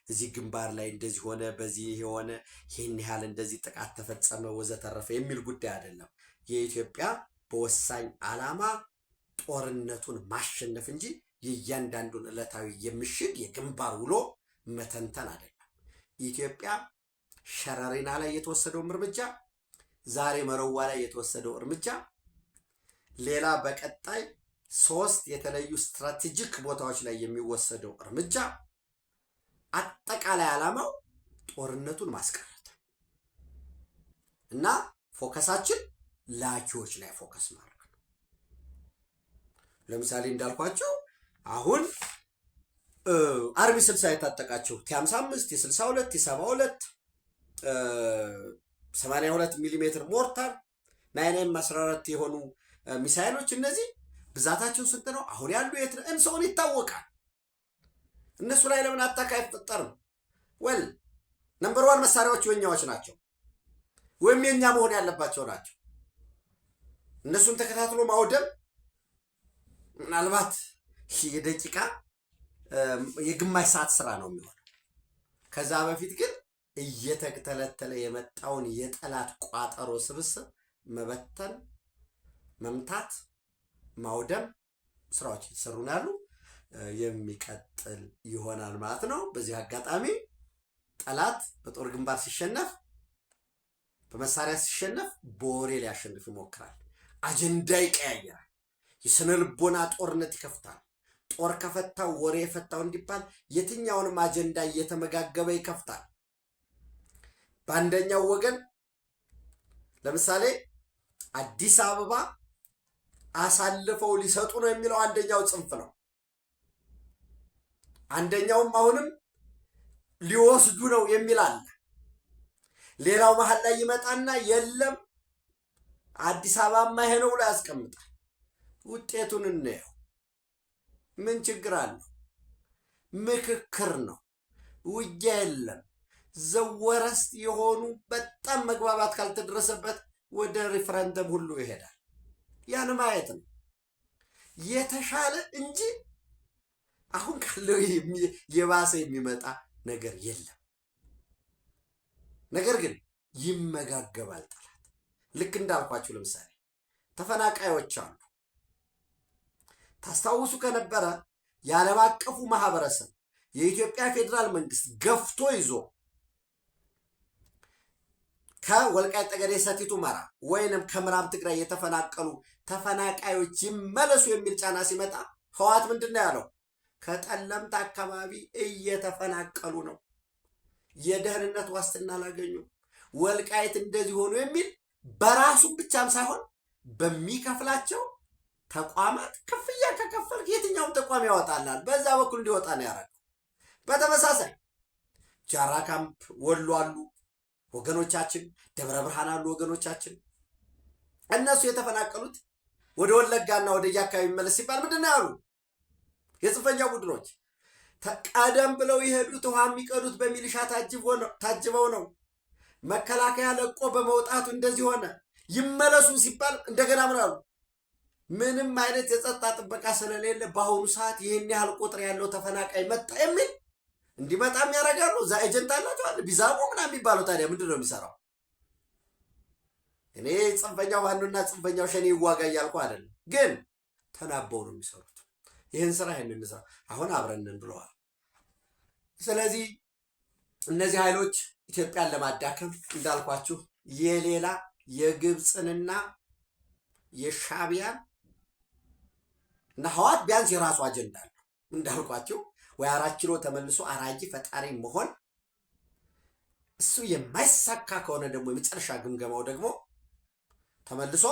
እዚህ ግንባር ላይ እንደዚህ ሆነ በዚህ የሆነ ይህን ያህል እንደዚህ ጥቃት ተፈጸመ ወዘተረፈ የሚል ጉዳይ አይደለም። የኢትዮጵያ በወሳኝ አላማ ጦርነቱን ማሸነፍ እንጂ የእያንዳንዱን ዕለታዊ የምሽግ የግንባር ውሎ መተንተን አይደለም። ኢትዮጵያ ሸረሪና ላይ የተወሰደው እርምጃ፣ ዛሬ መረዋ ላይ የተወሰደው እርምጃ፣ ሌላ በቀጣይ 3 የተለዩ ስትራቴጂክ ቦታዎች ላይ የሚወሰደው እርምጃ አጠቃላይ ዓላማው ጦርነቱን ማስቀረት እና ፎከሳችን ላኪዎች ላይ ፎከስ ማድረግ ነው። ለምሳሌ እንዳልኳቸው አሁን አርቢ 60 የታጠቃቸው ቲ55 የ62 የ72 82 ሚሊ ሜትር ሞርታር 9M14 የሆኑ ሚሳይሎች እነዚህ ብዛታቸው ስንት ነው? አሁን ያሉ የት እንሰውን ይታወቃል። እነሱ ላይ ለምን አታካ አይፈጠርም? ወል ነምበር 1 መሳሪያዎች የኛዎች ናቸው ወይም የኛ መሆን ያለባቸው ናቸው። እነሱን ተከታትሎ ማውደም ምናልባት የደቂቃ የግማሽ ሰዓት ስራ ነው የሚሆነው። ከዛ በፊት ግን እየተተለተለ የመጣውን የጠላት ቋጠሮ ስብስብ መበተን፣ መምታት፣ ማውደም ስራዎች እየተሰሩ ነው ያሉ የሚቀጥል ይሆናል ማለት ነው። በዚህ አጋጣሚ ጠላት በጦር ግንባር ሲሸነፍ፣ በመሳሪያ ሲሸነፍ በወሬ ሊያሸንፍ ይሞክራል። አጀንዳ ይቀያየራል። የስነ ልቦና ጦርነት ይከፍታል። ጦር ከፈታው ወሬ የፈታው እንዲባል የትኛውንም አጀንዳ እየተመጋገበ ይከፍታል። በአንደኛው ወገን ለምሳሌ አዲስ አበባ አሳልፈው ሊሰጡ ነው የሚለው አንደኛው ጽንፍ ነው። አንደኛውም አሁንም ሊወስዱ ነው የሚል አለ። ሌላው መሀል ላይ ይመጣና የለም አዲስ አበባማ ይሄ ነው ብሎ ያስቀምጣል። ውጤቱን እንየው። ምን ችግር አለው? ምክክር ነው፣ ውጊያ የለም። ዘወረስት የሆኑ በጣም መግባባት ካልተደረሰበት ወደ ሪፈረንደም ሁሉ ይሄዳል። ያን ማየት ነው የተሻለ እንጂ አሁን ካለው የባሰ የሚመጣ ነገር የለም። ነገር ግን ይመጋገባል ጠላት። ልክ እንዳልኳችሁ ለምሳሌ ተፈናቃዮች አሉ። ታስታውሱ ከነበረ የዓለም አቀፉ ማህበረሰብ የኢትዮጵያ ፌዴራል መንግስት ገፍቶ ይዞ ከወልቃይት ጠገዴ ሰቲት ሁመራ ወይንም ከምዕራብ ትግራይ የተፈናቀሉ ተፈናቃዮች ይመለሱ የሚል ጫና ሲመጣ ህወሓት ምንድን ነው ያለው? ከጠለምት አካባቢ እየተፈናቀሉ ነው። የደህንነት ዋስትና አላገኙም። ወልቃይት እንደዚህ ሆኖ የሚል በራሱ ብቻም ሳይሆን በሚከፍላቸው ተቋማት ክፍያ ከከፈልክ የትኛውም ተቋም ያወጣላል። በዛ በኩል እንዲወጣ ነው ያደረገው። በተመሳሳይ ጃራ ካምፕ ወሎ አሉ ወገኖቻችን፣ ደብረ ብርሃን አሉ ወገኖቻችን። እነሱ የተፈናቀሉት ወደ ወለጋና ወደ የአካባቢ መለስ ሲባል ምንድን ነው ያሉ? የጽንፈኛ ቡድኖች ቀደም ብለው የሄዱት ውሃ የሚቀዱት በሚሊሻ ታጅበው ነው። መከላከያ ለቆ በመውጣቱ እንደዚህ ሆነ። ይመለሱ ሲባል እንደገና ምን አሉ? ምንም አይነት የጸጥታ ጥበቃ ስለሌለ በአሁኑ ሰዓት ይህን ያህል ቁጥር ያለው ተፈናቃይ መጣ የሚል እንዲመጣም ያደርጋሉ። እዛ ኤጀንት አላቸዋል ቢዛሙ ምናምን የሚባለው ታዲያ ምንድን ነው የሚሰራው? እኔ ጽንፈኛው ባንዱና ጽንፈኛው ሸኔ ይዋጋ እያልኩ አይደለም፣ ግን ተናበው ነው የሚሰሩት። ይህን ስራ ይህን እንስራ አሁን አብረንን ብለዋል። ስለዚህ እነዚህ ኃይሎች ኢትዮጵያን ለማዳከም እንዳልኳችሁ የሌላ የግብፅንና የሻዕቢያን እና ህወሓት ቢያንስ የራሱ አጀንዳ አለው እንዳልኳችሁ ወይ 4 ኪሎ ተመልሶ አራጂ ፈጣሪ መሆን። እሱ የማይሳካ ከሆነ ደግሞ የመጨረሻ ግምገማው ደግሞ ተመልሶ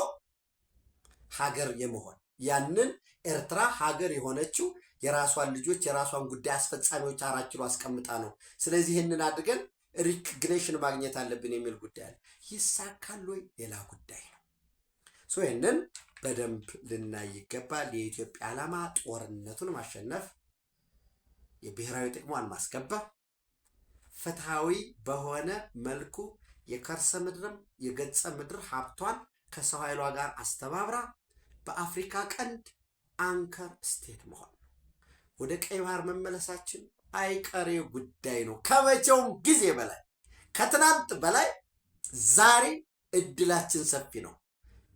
ሀገር የመሆን ያንን ኤርትራ ሀገር የሆነችው የራሷን ልጆች የራሷን ጉዳይ አስፈጻሚዎች 4 ኪሎ አስቀምጣ ነው። ስለዚህ ይህንን አድርገን ሪኮግኒሽን ማግኘት አለብን የሚል ጉዳይ አለ። ይሳካል ወይ ሌላ ጉዳይ ነው። ይህንን በደንብ ልናይ ይገባል። የኢትዮጵያ ዓላማ ጦርነቱን ማሸነፍ፣ የብሔራዊ ጥቅሟን ማስከበር፣ ፍትሃዊ በሆነ መልኩ የከርሰ ምድርም የገጸ ምድር ሀብቷን ከሰው ኃይሏ ጋር አስተባብራ በአፍሪካ ቀንድ አንከር ስቴት መሆን ነው። ወደ ቀይ ባህር መመለሳችን አይቀሬ ጉዳይ ነው። ከመቼውም ጊዜ በላይ ከትናንት በላይ ዛሬ እድላችን ሰፊ ነው።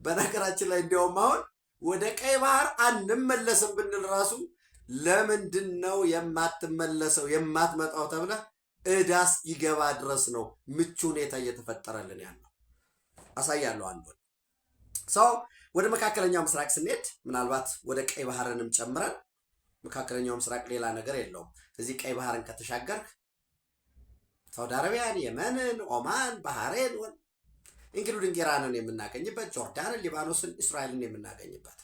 በነገራችን ላይ እንዲያውም አሁን ወደ ቀይ ባህር አንመለስም ብንል ራሱ ለምንድን ነው የማትመለሰው የማትመጣው ተብለ እዳስ ይገባ ድረስ ነው ምቹ ሁኔታ እየተፈጠረልን ያለው። አሳያለሁ አንዱ ሰው ወደ መካከለኛው ምስራቅ ስንሄድ ምናልባት ወደ ቀይ ባህርንም ጨምረን መካከለኛው ምስራቅ ሌላ ነገር የለውም። እዚህ ቀይ ባህርን ከተሻገርክ ሳውዲ አረቢያን፣ የመንን፣ ኦማን፣ ባህሬን ኢንክሉዲንግ ኢራንን የምናገኝበት ጆርዳንን፣ ሊባኖስን፣ እስራኤልን የምናገኝበት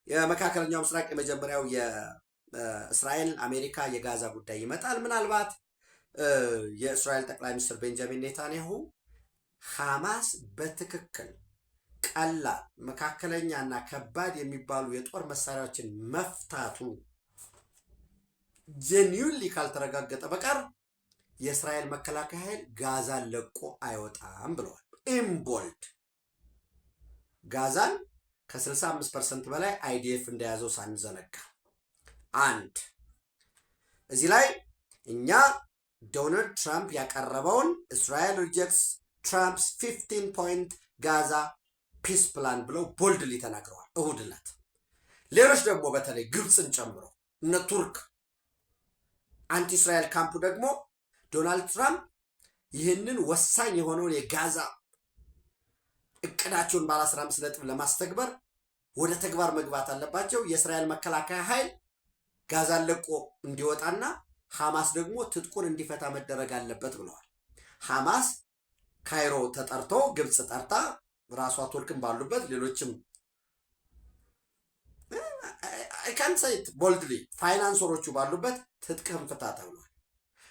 የመካከለኛው ምስራቅ የመጀመሪያው የእስራኤል አሜሪካ የጋዛ ጉዳይ ይመጣል። ምናልባት የእስራኤል ጠቅላይ ሚኒስትር ቤንጃሚን ኔታንያሁ ሐማስ በትክክል ቀላል መካከለኛና ከባድ የሚባሉ የጦር መሳሪያዎችን መፍታቱ ጄኒውንሊ ካልተረጋገጠ በቀር የእስራኤል መከላከያ ኃይል ጋዛን ለቆ አይወጣም ብለዋል። ኢምቦልድ ጋዛን ከ65% በላይ አይዲኤፍ እንደያዘው ሳንዘነጋ አንድ እዚህ ላይ እኛ ዶናልድ ትራምፕ ያቀረበውን እስራኤል ሪጀክትስ ትራምፕስ 15 ፖይንት ጋዛ ፒስ ፕላን ብለው ቦልድሊ ተናግረዋል እሁድ ዕለት። ሌሎች ደግሞ በተለይ ግብፅን ጨምሮ እነ ቱርክ አንቲ እስራኤል ካምፑ ደግሞ ዶናልድ ትራምፕ ይህንን ወሳኝ የሆነውን የጋዛ እቅዳቸውን ባለ 15 ነጥብ ለማስተግበር ወደ ተግባር መግባት አለባቸው። የእስራኤል መከላከያ ኃይል ጋዛን ለቆ እንዲወጣና ሐማስ ደግሞ ትጥቁን እንዲፈታ መደረግ አለበት ብለዋል። ሐማስ ካይሮ ተጠርቶ ግብፅ ጠርታ ራሷ ቱርክን ባሉበት ሌሎችም ካንሳይት ቦልድሊ ፋይናንሰሮቹ ባሉበት ትጥቅህን ፍታ ተብሏል።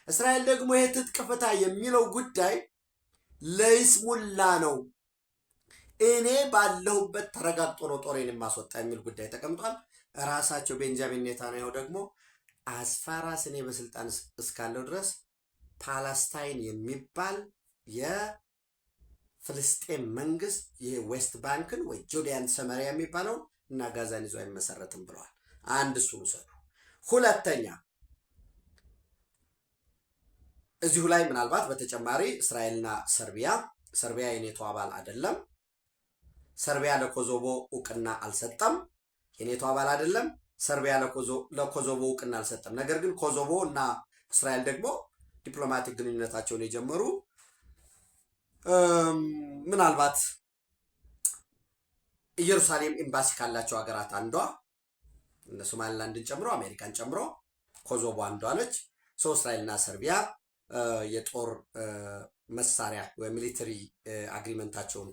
እስራኤል ደግሞ ይሄ ትጥቅ ፍታ የሚለው ጉዳይ ለይስሙላ ነው፣ እኔ ባለሁበት ተረጋግጦ ነው ጦሬን የማስወጣ የሚል ጉዳይ ተቀምጧል። ራሳቸው ቤንጃሚን ኔታንያሁ ደግሞ አስፋራስ እኔ በስልጣን እስካለው ድረስ ፓለስታይን የሚባል የፍልስጤም መንግስት ይሄ ዌስት ባንክን ወይ ጁዲያን ሰመሪያ የሚባለውን እና ጋዛን ይዞ አይመሰረትም ብለዋል። አንድ እሱ ውሰዱ። ሁለተኛ እዚሁ ላይ ምናልባት በተጨማሪ እስራኤልና ሰርቢያ የኔቶ አባል አይደለም። ሰርቢያ ለኮሶቮ እውቅና አልሰጠም። የኔቶ አባል አይደለም። ሰርቢያ ለኮሶቮ እውቅና አልሰጠም። ነገር ግን ኮሶቮ እና እስራኤል ደግሞ ዲፕሎማቲክ ግንኙነታቸውን የጀመሩ ምናልባት ኢየሩሳሌም ኤምባሲ ካላቸው ሀገራት አንዷ እነ ሶማሊላንድን ጨምሮ አሜሪካን ጨምሮ ኮሶቮ አንዷ ነች። እስራኤልና ሰርቢያ የጦር መሳሪያ ወይ ሚሊተሪ አግሪመንታቸውን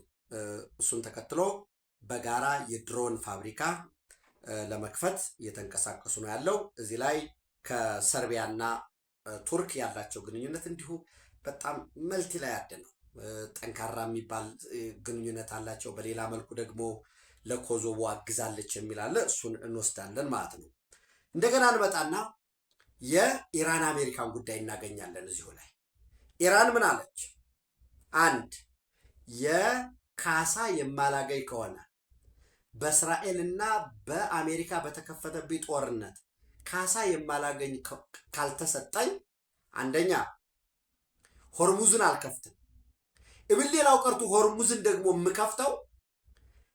እሱን ተከትሎ በጋራ የድሮን ፋብሪካ ለመክፈት እየተንቀሳቀሱ ነው ያለው። እዚህ ላይ ከሰርቢያና ቱርክ ያላቸው ግንኙነት እንዲሁ በጣም መልቲ ላይ ያደ ነው። ጠንካራ የሚባል ግንኙነት አላቸው። በሌላ መልኩ ደግሞ ለኮሶቮ አግዛለች የሚል አለ። እሱን እንወስዳለን ማለት ነው። እንደገና እንመጣና የኢራን አሜሪካን ጉዳይ እናገኛለን። እዚሁ ላይ ኢራን ምን አለች? አንድ የካሳ የማላገኝ ከሆነ በእስራኤልና በአሜሪካ በተከፈተብኝ ጦርነት ካሳ የማላገኝ ካልተሰጠኝ አንደኛ ሆርሙዝን አልከፍትም። እብል ሌላው ቀርቶ ሆርሙዝን ደግሞ የምከፍተው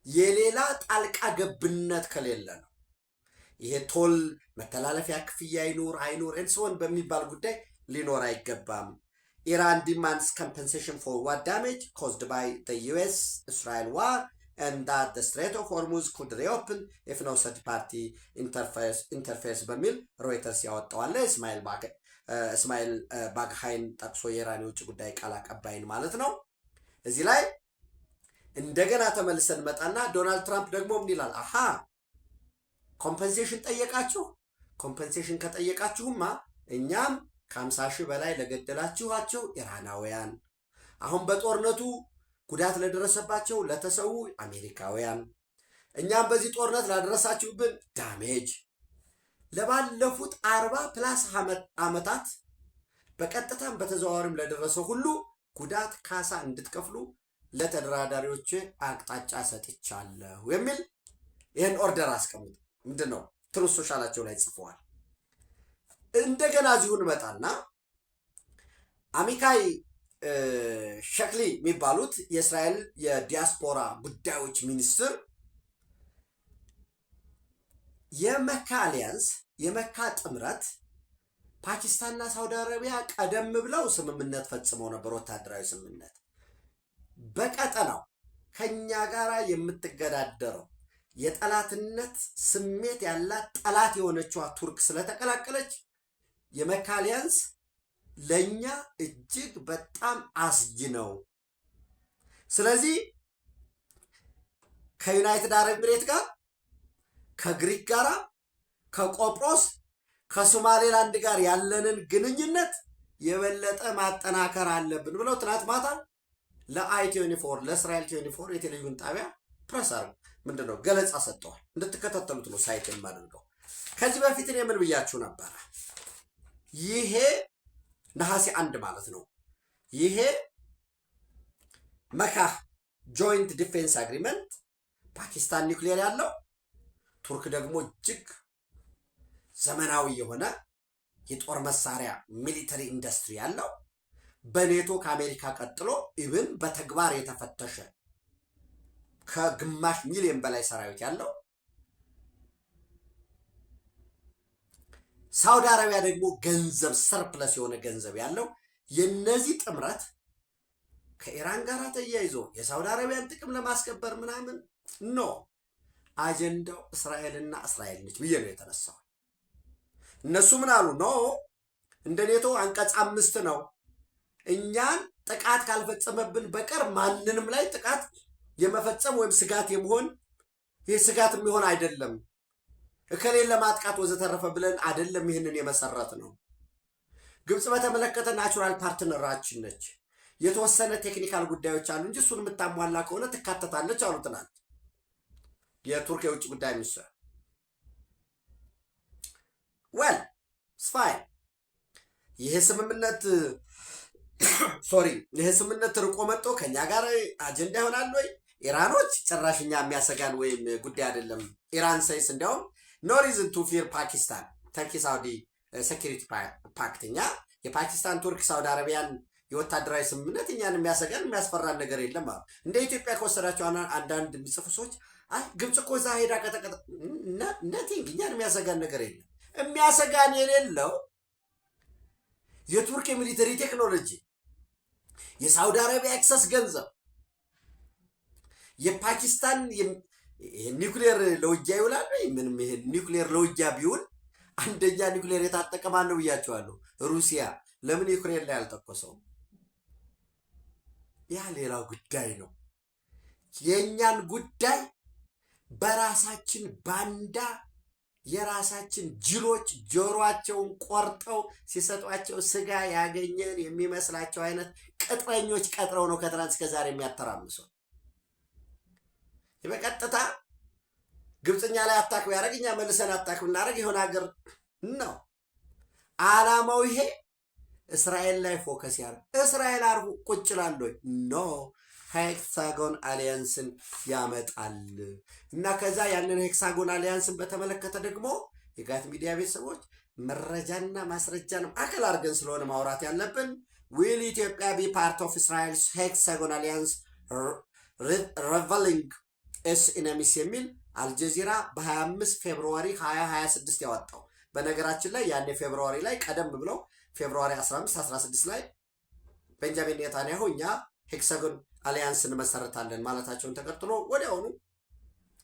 የሌላ ጣልቃ ገብነት ከሌለ ነው። ይሄ ቶል መተላለፊያ ክፍያ አይኖር እንስወን በሚባል ጉዳይ ሊኖር አይገባም። ኢራን ዲማንድስ ኮምፐንሴሽን ፎር ዋት ዳሜጅ ኮዝድ ባይ ዘ ዩኤስ እስራኤል ዋር and that the Strait of Hormuz could reopen if no third party interferes በሚል ሮይተርስ ያወጣዋል። እስማኤል ባግሃይን ጠቅሶ የኢራን የውጭ ጉዳይ ቃል አቀባይን ማለት ነው። እዚህ ላይ እንደገና ተመልሰን መጣና ዶናልድ ትራምፕ ደግሞ ምን ይላል? አሃ ኮምፐንሴሽን ጠየቃችሁ? ኮምፐንሴሽን ከጠየቃችሁማ እኛም ከ50 ሺህ በላይ ለገደላችኋቸው ኢራናውያን፣ አሁን በጦርነቱ ጉዳት ለደረሰባቸው ለተሰዉ አሜሪካውያን፣ እኛም በዚህ ጦርነት ላደረሳችሁብን ዳሜጅ ለባለፉት 40+ ዓመታት በቀጥታም በተዘዋዋሪም ለደረሰው ሁሉ ጉዳት ካሳ እንድትከፍሉ ለተደራዳሪዎች አቅጣጫ ሰጥቻለሁ የሚል ይህን ኦርደር አስቀምጡ። ምንድነው ትሩዝ ሶሻላቸው ላይ ጽፈዋል። እንደገና እዚሁን መጣና አሚካይ ሸክሊ የሚባሉት የእስራኤል የዲያስፖራ ጉዳዮች ሚኒስትር የመካ አሊያንስ የመካ ጥምረት ፓኪስታንና ሳውዲ አረቢያ ቀደም ብለው ስምምነት ፈጽመው ነበር፣ ወታደራዊ ስምምነት። በቀጠናው ከኛ ጋር የምትገዳደረው የጠላትነት ስሜት ያላት ጠላት የሆነችዋ ቱርክ ስለተቀላቀለች የመካ አሊያንስ ለኛ እጅግ በጣም አስጊ ነው። ስለዚህ ከዩናይትድ አረብ ኤሚሬት ጋር፣ ከግሪክ ጋር፣ ከቆጵሮስ፣ ከሶማሌላንድ ጋር ያለንን ግንኙነት የበለጠ ማጠናከር አለብን ብለው ትናንት ማታ ለአይ24 ለእስራኤል 24 የቴሌቪዥን ጣቢያ ፕሬሰር ምንድነው ገለጻ ሰጥተዋል። እንድትከታተሉት ነው ሳይት የማደርገው። ከዚህ በፊት እኔ ምን ብያችሁ ነበረ? ይሄ ነሐሴ 1 ማለት ነው። ይሄ መካ ጆይንት ዲፌንስ አግሪመንት ፓኪስታን ኒውክሊየር ያለው፣ ቱርክ ደግሞ እጅግ ዘመናዊ የሆነ የጦር መሳሪያ ሚሊተሪ ኢንዱስትሪ ያለው፣ በኔቶ ከአሜሪካ ቀጥሎ ኢብን በተግባር የተፈተሸ ከግማሽ ሚሊዮን በላይ ሰራዊት ያለው፣ ሳውዲ አረቢያ ደግሞ ገንዘብ ሰርፕለስ የሆነ ገንዘብ ያለው፣ የነዚህ ጥምረት ከኢራን ጋር ተያይዞ የሳውዲ አረቢያን ጥቅም ለማስከበር ምናምን ኖ አጀንዳው እስራኤልና እስራኤል ነች ብዬ ነው የተነሳው። እነሱ ምን አሉ? ኖ እንደ ኔቶ አንቀጽ 5 ነው፣ እኛን ጥቃት ካልፈጸመብን በቀር ማንንም ላይ ጥቃት የመፈጸም ወይም ስጋት የመሆን ይህ ስጋት የሚሆን አይደለም፣ እከሌን ለማጥቃት ወዘተረፈ ብለን አይደለም ይህንን የመሰረት ነው። ግብጽ በተመለከተ ናቹራል ፓርትነራችን ነች፣ የተወሰነ ቴክኒካል ጉዳዮች አሉ እንጂ እሱን የምታሟላ ከሆነ ትካተታለች አሉ ትናንት የቱርክ የውጭ ጉዳይ ሚኒስትር። ወል ስፋይን ይሄ ስምምነት ርቆ መጥቶ ከኛ ጋር አጀንዳ ይሆናል ወይ? ኢራኖች ጭራሽኛ የሚያሰጋን ወይም ጉዳይ አይደለም። ኢራን ሳይስ እንዲያውም ኖ ሪዝን ቱ ፊር ፓኪስታን ተርኪ ሳውዲ ሴኪሪቲ ፓክት፣ እኛ የፓኪስታን ቱርክ ሳውዲ አረቢያን የወታደራዊ ስምምነት እኛን የሚያሰጋን የሚያስፈራን ነገር የለም አሉ። እንደ ኢትዮጵያ ከወሰዳቸው አንዳንድ የሚጽፉ ሰዎች አይ ግብጽ እኮ እዛ ሄዳ ነቲንግ እኛን የሚያሰጋን ነገር የለም። የሚያሰጋን የሌለው የቱርክ የሚሊተሪ ቴክኖሎጂ፣ የሳውዲ አረቢያ ኤክሰስ ገንዘብ፣ የፓኪስታን ይሄ ኒውክሌር ለውጊያ ይውላል ወይ? ምንም። ይሄ ኒውክሌር ለውጊያ ቢውል አንደኛ ኒውክሌር የታጠቀ ማን ነው ብያቸዋለሁ? ሩሲያ። ለምን ዩክሬን ላይ አልተኮሰውም? ያ ሌላ ጉዳይ ነው። የእኛን ጉዳይ በራሳችን ባንዳ የራሳችን ጅሎች ጆሮአቸውን ቆርጠው ሲሰጧቸው ስጋ ያገኘን የሚመስላቸው አይነት ቅጥረኞች ቀጥረው ነው ከትናንት እስከ ዛሬ የሚያተራምሰው። በቀጥታ ግብፅኛ ላይ አታክ ቢያደርግ እኛ መልሰን አታክ ብናደርግ የሆነ ሀገር ነው። አላማው ይሄ እስራኤል ላይ ፎከስ ያደርግ። እስራኤል አርጉ ቁጭ ላለ ኖ ሄክሳጎን አሊያንስን ያመጣል እና ከዛ ያንን ሄክሳጎን አሊያንስን በተመለከተ ደግሞ የጋት ሚዲያ ቤተሰቦች መረጃና ማስረጃን አከል አድርገን ስለሆነ ማውራት ያለብን ዊል ኢትዮጵያ ቢ ፓርት ኦፍ እስራኤልስ ሄክሳጎን አሊያንስ ሪቨሊንግ ኤስ ኢነሚስ የሚል አልጀዚራ በ25 ፌብሩዋሪ 2026 ያወጣው። በነገራችን ላይ ያኔ ፌብሩዋሪ ላይ ቀደም ብለው ፌብሩዋሪ 15 16 ላይ ቤንጃሚን ኔታንያሁ እኛ ሄክሳጎን አሊያንስ እንመሰርታለን ማለታቸውን ተከትሎ ወዲያውኑ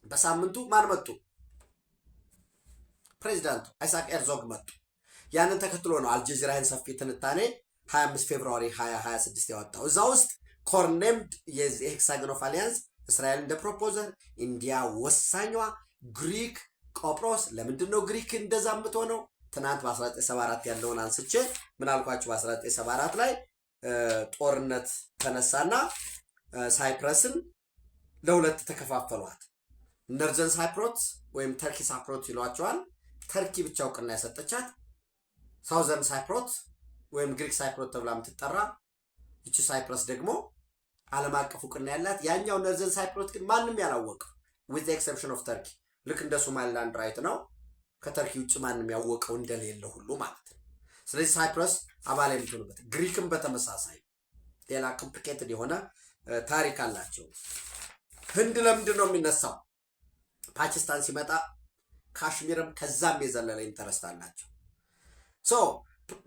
በሳምንቱ ማን መጡ? ፕሬዚዳንቱ አይሳክ ኤርዞግ መጡ። ያንን ተከትሎ ነው አልጀዚራ ይህን ሰፊ ትንታኔ 25 ፌብሩዋሪ 2026 ያወጣው። እዛ ውስጥ ኮርኔምድ የሄክሳጎን ኦፍ አሊያንስ እስራኤል እንደ ፕሮፖዘር፣ ኢንዲያ ወሳኟ፣ ግሪክ፣ ቆጵሮስ። ለምንድን ነው ግሪክ እንደዛ የምትሆነው? ትናንት በ1974 ያለውን አንስቼ ምን አልኳችሁ? በ1974 ላይ ጦርነት ተነሳና ሳይፕረስን ለሁለት ተከፋፈሏት። ነርዘን ሳይፕሮት ወይም ተርኪ ሳይፕሮት ይሏቸዋል። ተርኪ ብቻ እውቅና ያሰጠቻት፣ ሳውዘርን ሳይፕሮት ወይም ግሪክ ሳይፕሮት ተብላ የምትጠራ ይቺ ሳይፕረስ ደግሞ ዓለም አቀፍ እውቅና ያላት። ያኛው ነርዘን ሳይፕሮት ግን ማንም ያላወቀው ዊዝ ኤክሰፕሽን ኦፍ ተርኪ፣ ልክ እንደ ሶማሊላንድ ራይት ነው። ከተርኪ ውጭ ማንም ያወቀው እንደሌለ ሁሉ ማለት ነው። ስለዚህ ሳይፕረስ አባል የምትሆንበት፣ ግሪክም በተመሳሳይ ሌላ ኮምፕሊኬትድ የሆነ ታሪክ አላቸው። ህንድ ለምንድን ነው የሚነሳው? ፓኪስታን ሲመጣ ካሽሚርም ከዛም የዘለለ ኢንተረስት አላቸው። ሶ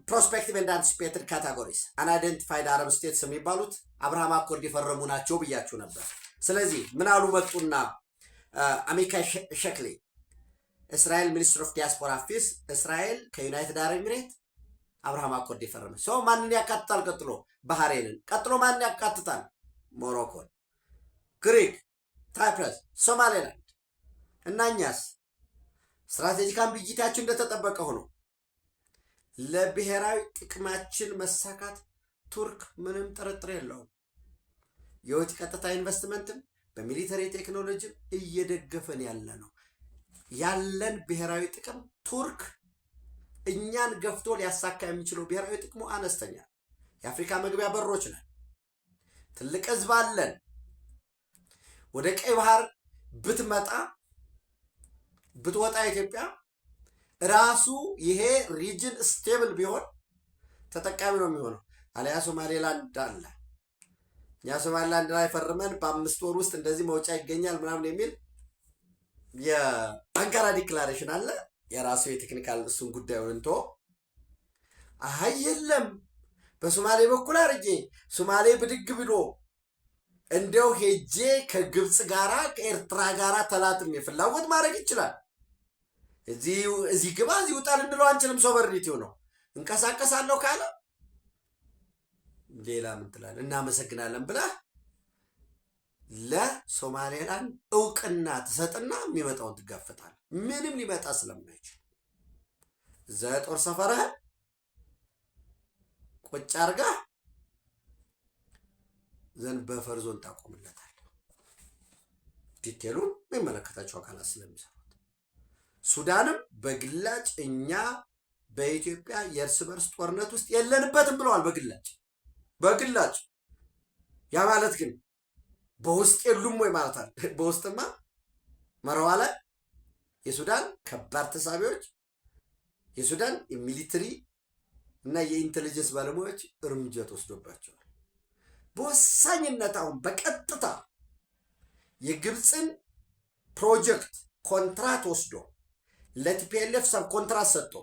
ፕሮስፔክቲቭ ኤንድ አንቲሲፔትድ ካታጎሪስ አንአይደንቲፋይድ አረብ ስቴትስ የሚባሉት አብርሃም አኮርድ የፈረሙ ናቸው ብያችሁ ነበር። ስለዚህ ምን አሉ መጡና አሚካይ ሸክሌ እስራኤል ሚኒስትር ኦፍ ዲያስፖራ አፌርስ እስራኤል ከዩናይትድ አረብ ኤሚሬት አብርሃም አኮርድ የፈረመ ሰው ማንን ያካትታል? ቀጥሎ ባህሬንን፣ ቀጥሎ ማንን ያካትታል? ሞሮኮን፣ ግሪክ፣ ሳይፕረስ፣ ሶማሌላንድ እና እኛስ ስትራቴጂክ አምቢጊቲያችን እንደተጠበቀ ሆኖ ለብሔራዊ ጥቅማችን መሳካት ቱርክ ምንም ጥርጥር የለውም የውጭ ቀጥታ ኢንቨስትመንትን በሚሊተሪ ቴክኖሎጂ እየደገፈን ያለ ነው። ያለን ብሔራዊ ጥቅም ቱርክ እኛን ገፍቶ ሊያሳካ የሚችለው ብሔራዊ ጥቅሙ አነስተኛ። የአፍሪካ መግቢያ በሮች ነን። ትልቅ ህዝብ አለን። ወደ ቀይ ባህር ብትወጣ ኢትዮጵያ ራሱ ይሄ ሪጅን ስቴብል ቢሆን ተጠቃሚ ነው የሚሆነው። አለያ ሶማሌላንድ አለ። እኛ ሶማሌላንድ ላይ ፈርመን በ5 ወር ውስጥ እንደዚህ መውጫ ይገኛል ምናምን የሚል የአንካራ ዲክላሬሽን አለ። የራሱ የቴክኒካል እሱን ጉዳዩን እንቶ አይ የለም በሶማሌ በኩል አርጌ ሶማሌ ብድግ ብሎ እንደው ሄጄ ከግብፅ ጋራ ከኤርትራ ጋራ ተላትም የፍላጎት ማድረግ ይችላል። እዚህ ግባ እዚህ ውጣ ልንለው አንችልም። ሶቨርኒቲው ነው። እንቀሳቀሳለሁ ካለ ሌላ ምን ትላለህ? እናመሰግናለን ብለህ ለሶማሌላንድ እውቅና ትሰጥና የሚመጣውን ትጋፈጣል። ምንም ሊመጣ ስለማይችል እዛ የጦር ሰፈርህን ቁጭ አርጋህ ዘንድ በፈር ዞን ታቆምለታል። ዲቴሉን የሚመለከታቸው አካላት ስለሚሰሩት ሱዳንም በግላጭ እኛ በኢትዮጵያ የእርስ በርስ ጦርነት ውስጥ የለንበትም ብለዋል። በግላጭ ያ ማለት ግን በውስጥ የሉም ወይ ማለት አለ። በውስጥማ መረዋ ላይ የሱዳን ከባድ ተሳቢዎች የሱዳን የሚሊተሪ እና የኢንቴሊጀንስ ባለሙያዎች እርምጃ ተወስዶባቸዋል። በወሳኝነት አሁን በቀጥታ የግብፅን ፕሮጀክት ኮንትራት ወስዶ ለቲፒኤልኤፍ ሰብ ኮንትራት ሰጥቶ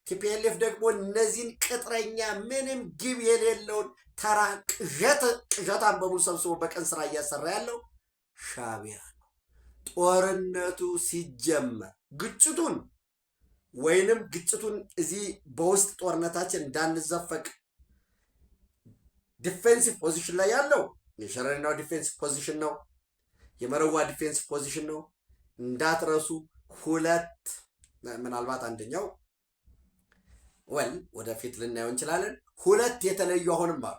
ቲፒኤልኤፍ ደግሞ እነዚህን ቅጥረኛ ምንም ግብ የሌለውን ተራ ቅዠታን በሙሉ ሰብስቦ በቀን ስራ እያሰራ ያለው ሻዕቢያ ነው። ጦርነቱ ሲጀመር ግጭቱን እዚህ በውስጥ ጦርነታችን እንዳንዘፈቅ ዲፌንሲቭ ፖዚሽን ላይ ያለው የሸረሪናው ዲፌንሲቭ ፖዚሽን ነው፣ የመረዋ ዲፌንሲቭ ፖዚሽን ነው። እንዳትረሱ። ሁለት ምናልባት አንደኛው ወደፊት ልናየው እንችላለን። ሁለት የተለዩ አሁንም አሉ።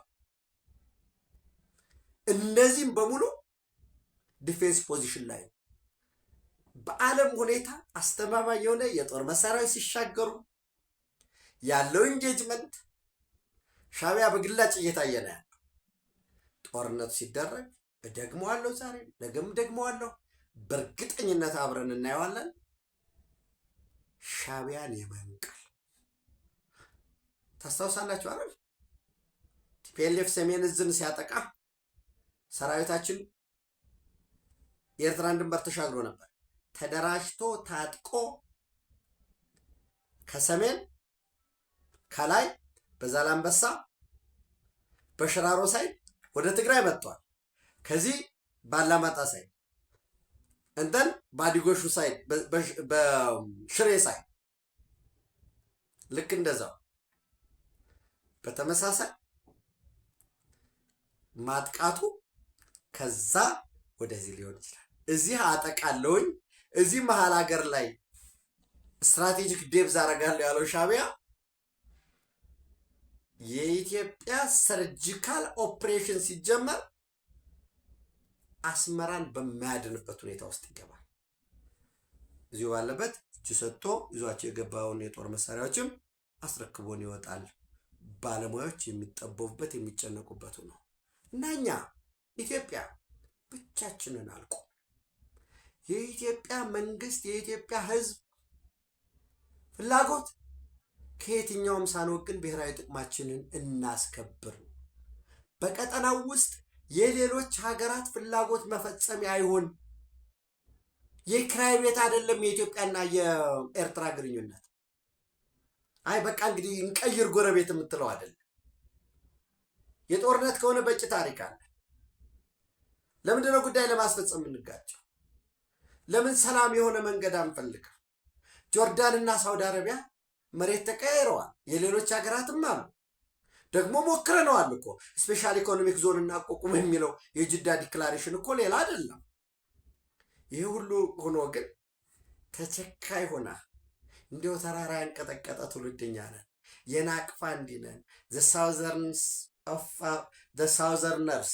እነዚህም በሙሉ ዲፌንስ ፖዚሽን ላይ በዓለም ሁኔታ አስተማማኝ የሆነ የጦር መሳሪያዎች ሲሻገሩ ያለው ኢንጌጅመንት ሻዕቢያ በግላጭ እየታየ ነው ያለው። ጦርነቱ ሲደረግ እደግመዋለሁ፣ ዛሬ ነገም እደግመዋለሁ፣ በእርግጠኝነት አብረን እናየዋለን። ሻዕቢያን የመንቀል ታስታውሳላችሁ አይደል? ቲፒኤልኤፍ ሰሜን ዕዝን ሲያጠቃ ሰራዊታችን የኤርትራን ድንበር ተሻግሮ ነበር። ተደራጅቶ ታጥቆ ከሰሜን ከላይ በዛላምበሳ በሽራሮ ሳይድ ወደ ትግራይ መጥቷል። ከዚህ ባላማጣ ሳይድ እንተን ባዲጎሹ ሳይድ በሽሬ ሳይድ ልክ እንደዛው በተመሳሳይ ማጥቃቱ ከዛ ወደዚህ ሊሆን ይችላል። እዚህ አጠቃለውኝ እዚህ መሀል ሀገር ላይ ስትራቴጂክ ዴብዝ አደርጋለሁ ያለው ሻዕቢያ የኢትዮጵያ ሰርጂካል ኦፕሬሽን ሲጀመር አስመራን በማያድንበት ሁኔታ ውስጥ ይገባል። እዚሁ ባለበት እጅ ሰጥቶ ይዟቸው የገባውን የጦር መሳሪያዎችም አስረክቦን ይወጣል። ባለሙያዎች የሚጠበቡበት የሚጨነቁበት ነው እና እኛ ኢትዮጵያ ብቻችንን አልቆ የኢትዮጵያ መንግስት የኢትዮጵያ ሕዝብ ፍላጎት ከየትኛውም ሳንወግን ብሔራዊ ጥቅማችንን እናስከብር። በቀጠናው ውስጥ የሌሎች ሀገራት ፍላጎት መፈጸሚያ አይሆን። የክራይ ቤት አይደለም የኢትዮጵያና የኤርትራ ግንኙነት። አይ በቃ እንግዲህ እንቀይር ጎረቤት የምትለው አይደለም። የጦርነት ከሆነ በቂ ታሪክ አለ። ለምንድነው ጉዳይ ለማስፈጸም እንጋጨው? ለምን ሰላም የሆነ መንገድ አንፈልግም? ጆርዳንና ሳውዲ አረቢያ መሬት ተቀያይረዋል። የሌሎች ሀገራትም አሉ። ደግሞ ሞክረነዋል እኮ ስፔሻል ኢኮኖሚክ ዞን እናቋቁም የሚለው የጅዳ ዲክላሬሽን እኮ ሌላ አይደለም። ይህ ሁሉ ሆኖ ግን ተቸካይ ሆና እንዲያው ተራራ ያንቀጠቀጠ ትውልድኛ ነን። የናቅፋ እንዲህ ነን። ሳውዘርነርስ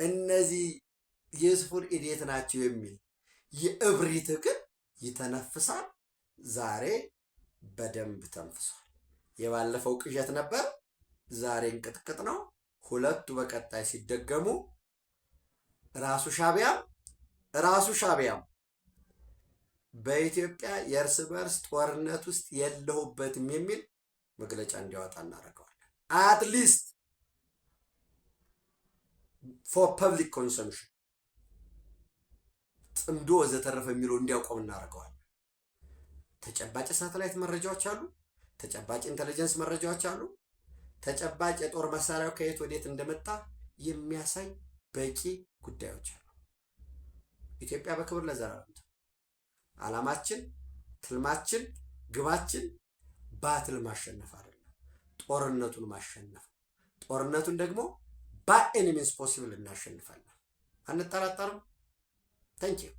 እነዚህ የስፉር ኢዴት ናቸው የሚል የእብሪት ግን ይተነፍሳል። ዛሬ በደንብ ተንፍሷል። የባለፈው ቅዠት ነበር፣ ዛሬ እንቅጥቅጥ ነው። ሁለቱ በቀጣይ ሲደገሙ ራሱ ሻዕቢያም በኢትዮጵያ የእርስ በርስ ጦርነት ውስጥ የለሁበትም የሚል መግለጫ እንዲያወጣ እናደርገዋለን። አትሊስት ፎር ፐብሊክ ኮንሰምሽን ጽምዶ ወዘተረፈ የሚለው እንዲያቆም እናደርገዋለን። ተጨባጭ ሳተላይት መረጃዎች አሉ። ተጨባጭ ኢንተለጀንስ መረጃዎች አሉ። ተጨባጭ የጦር መሳሪያው ከየት ወዴት እንደመጣ የሚያሳይ በቂ ጉዳዮች አሉ። ኢትዮጵያ በክብር ለዘላለም። ዓላማችን፣ ትልማችን፣ ግባችን ባትል ማሸነፍ አይደለም፣ ጦርነቱን ማሸነፍ። ጦርነቱን ደግሞ ባይ ኤኒ ሚንስ ፖሲብል እናሸንፋለን፣ አንጠራጠርም። ታንኪዩ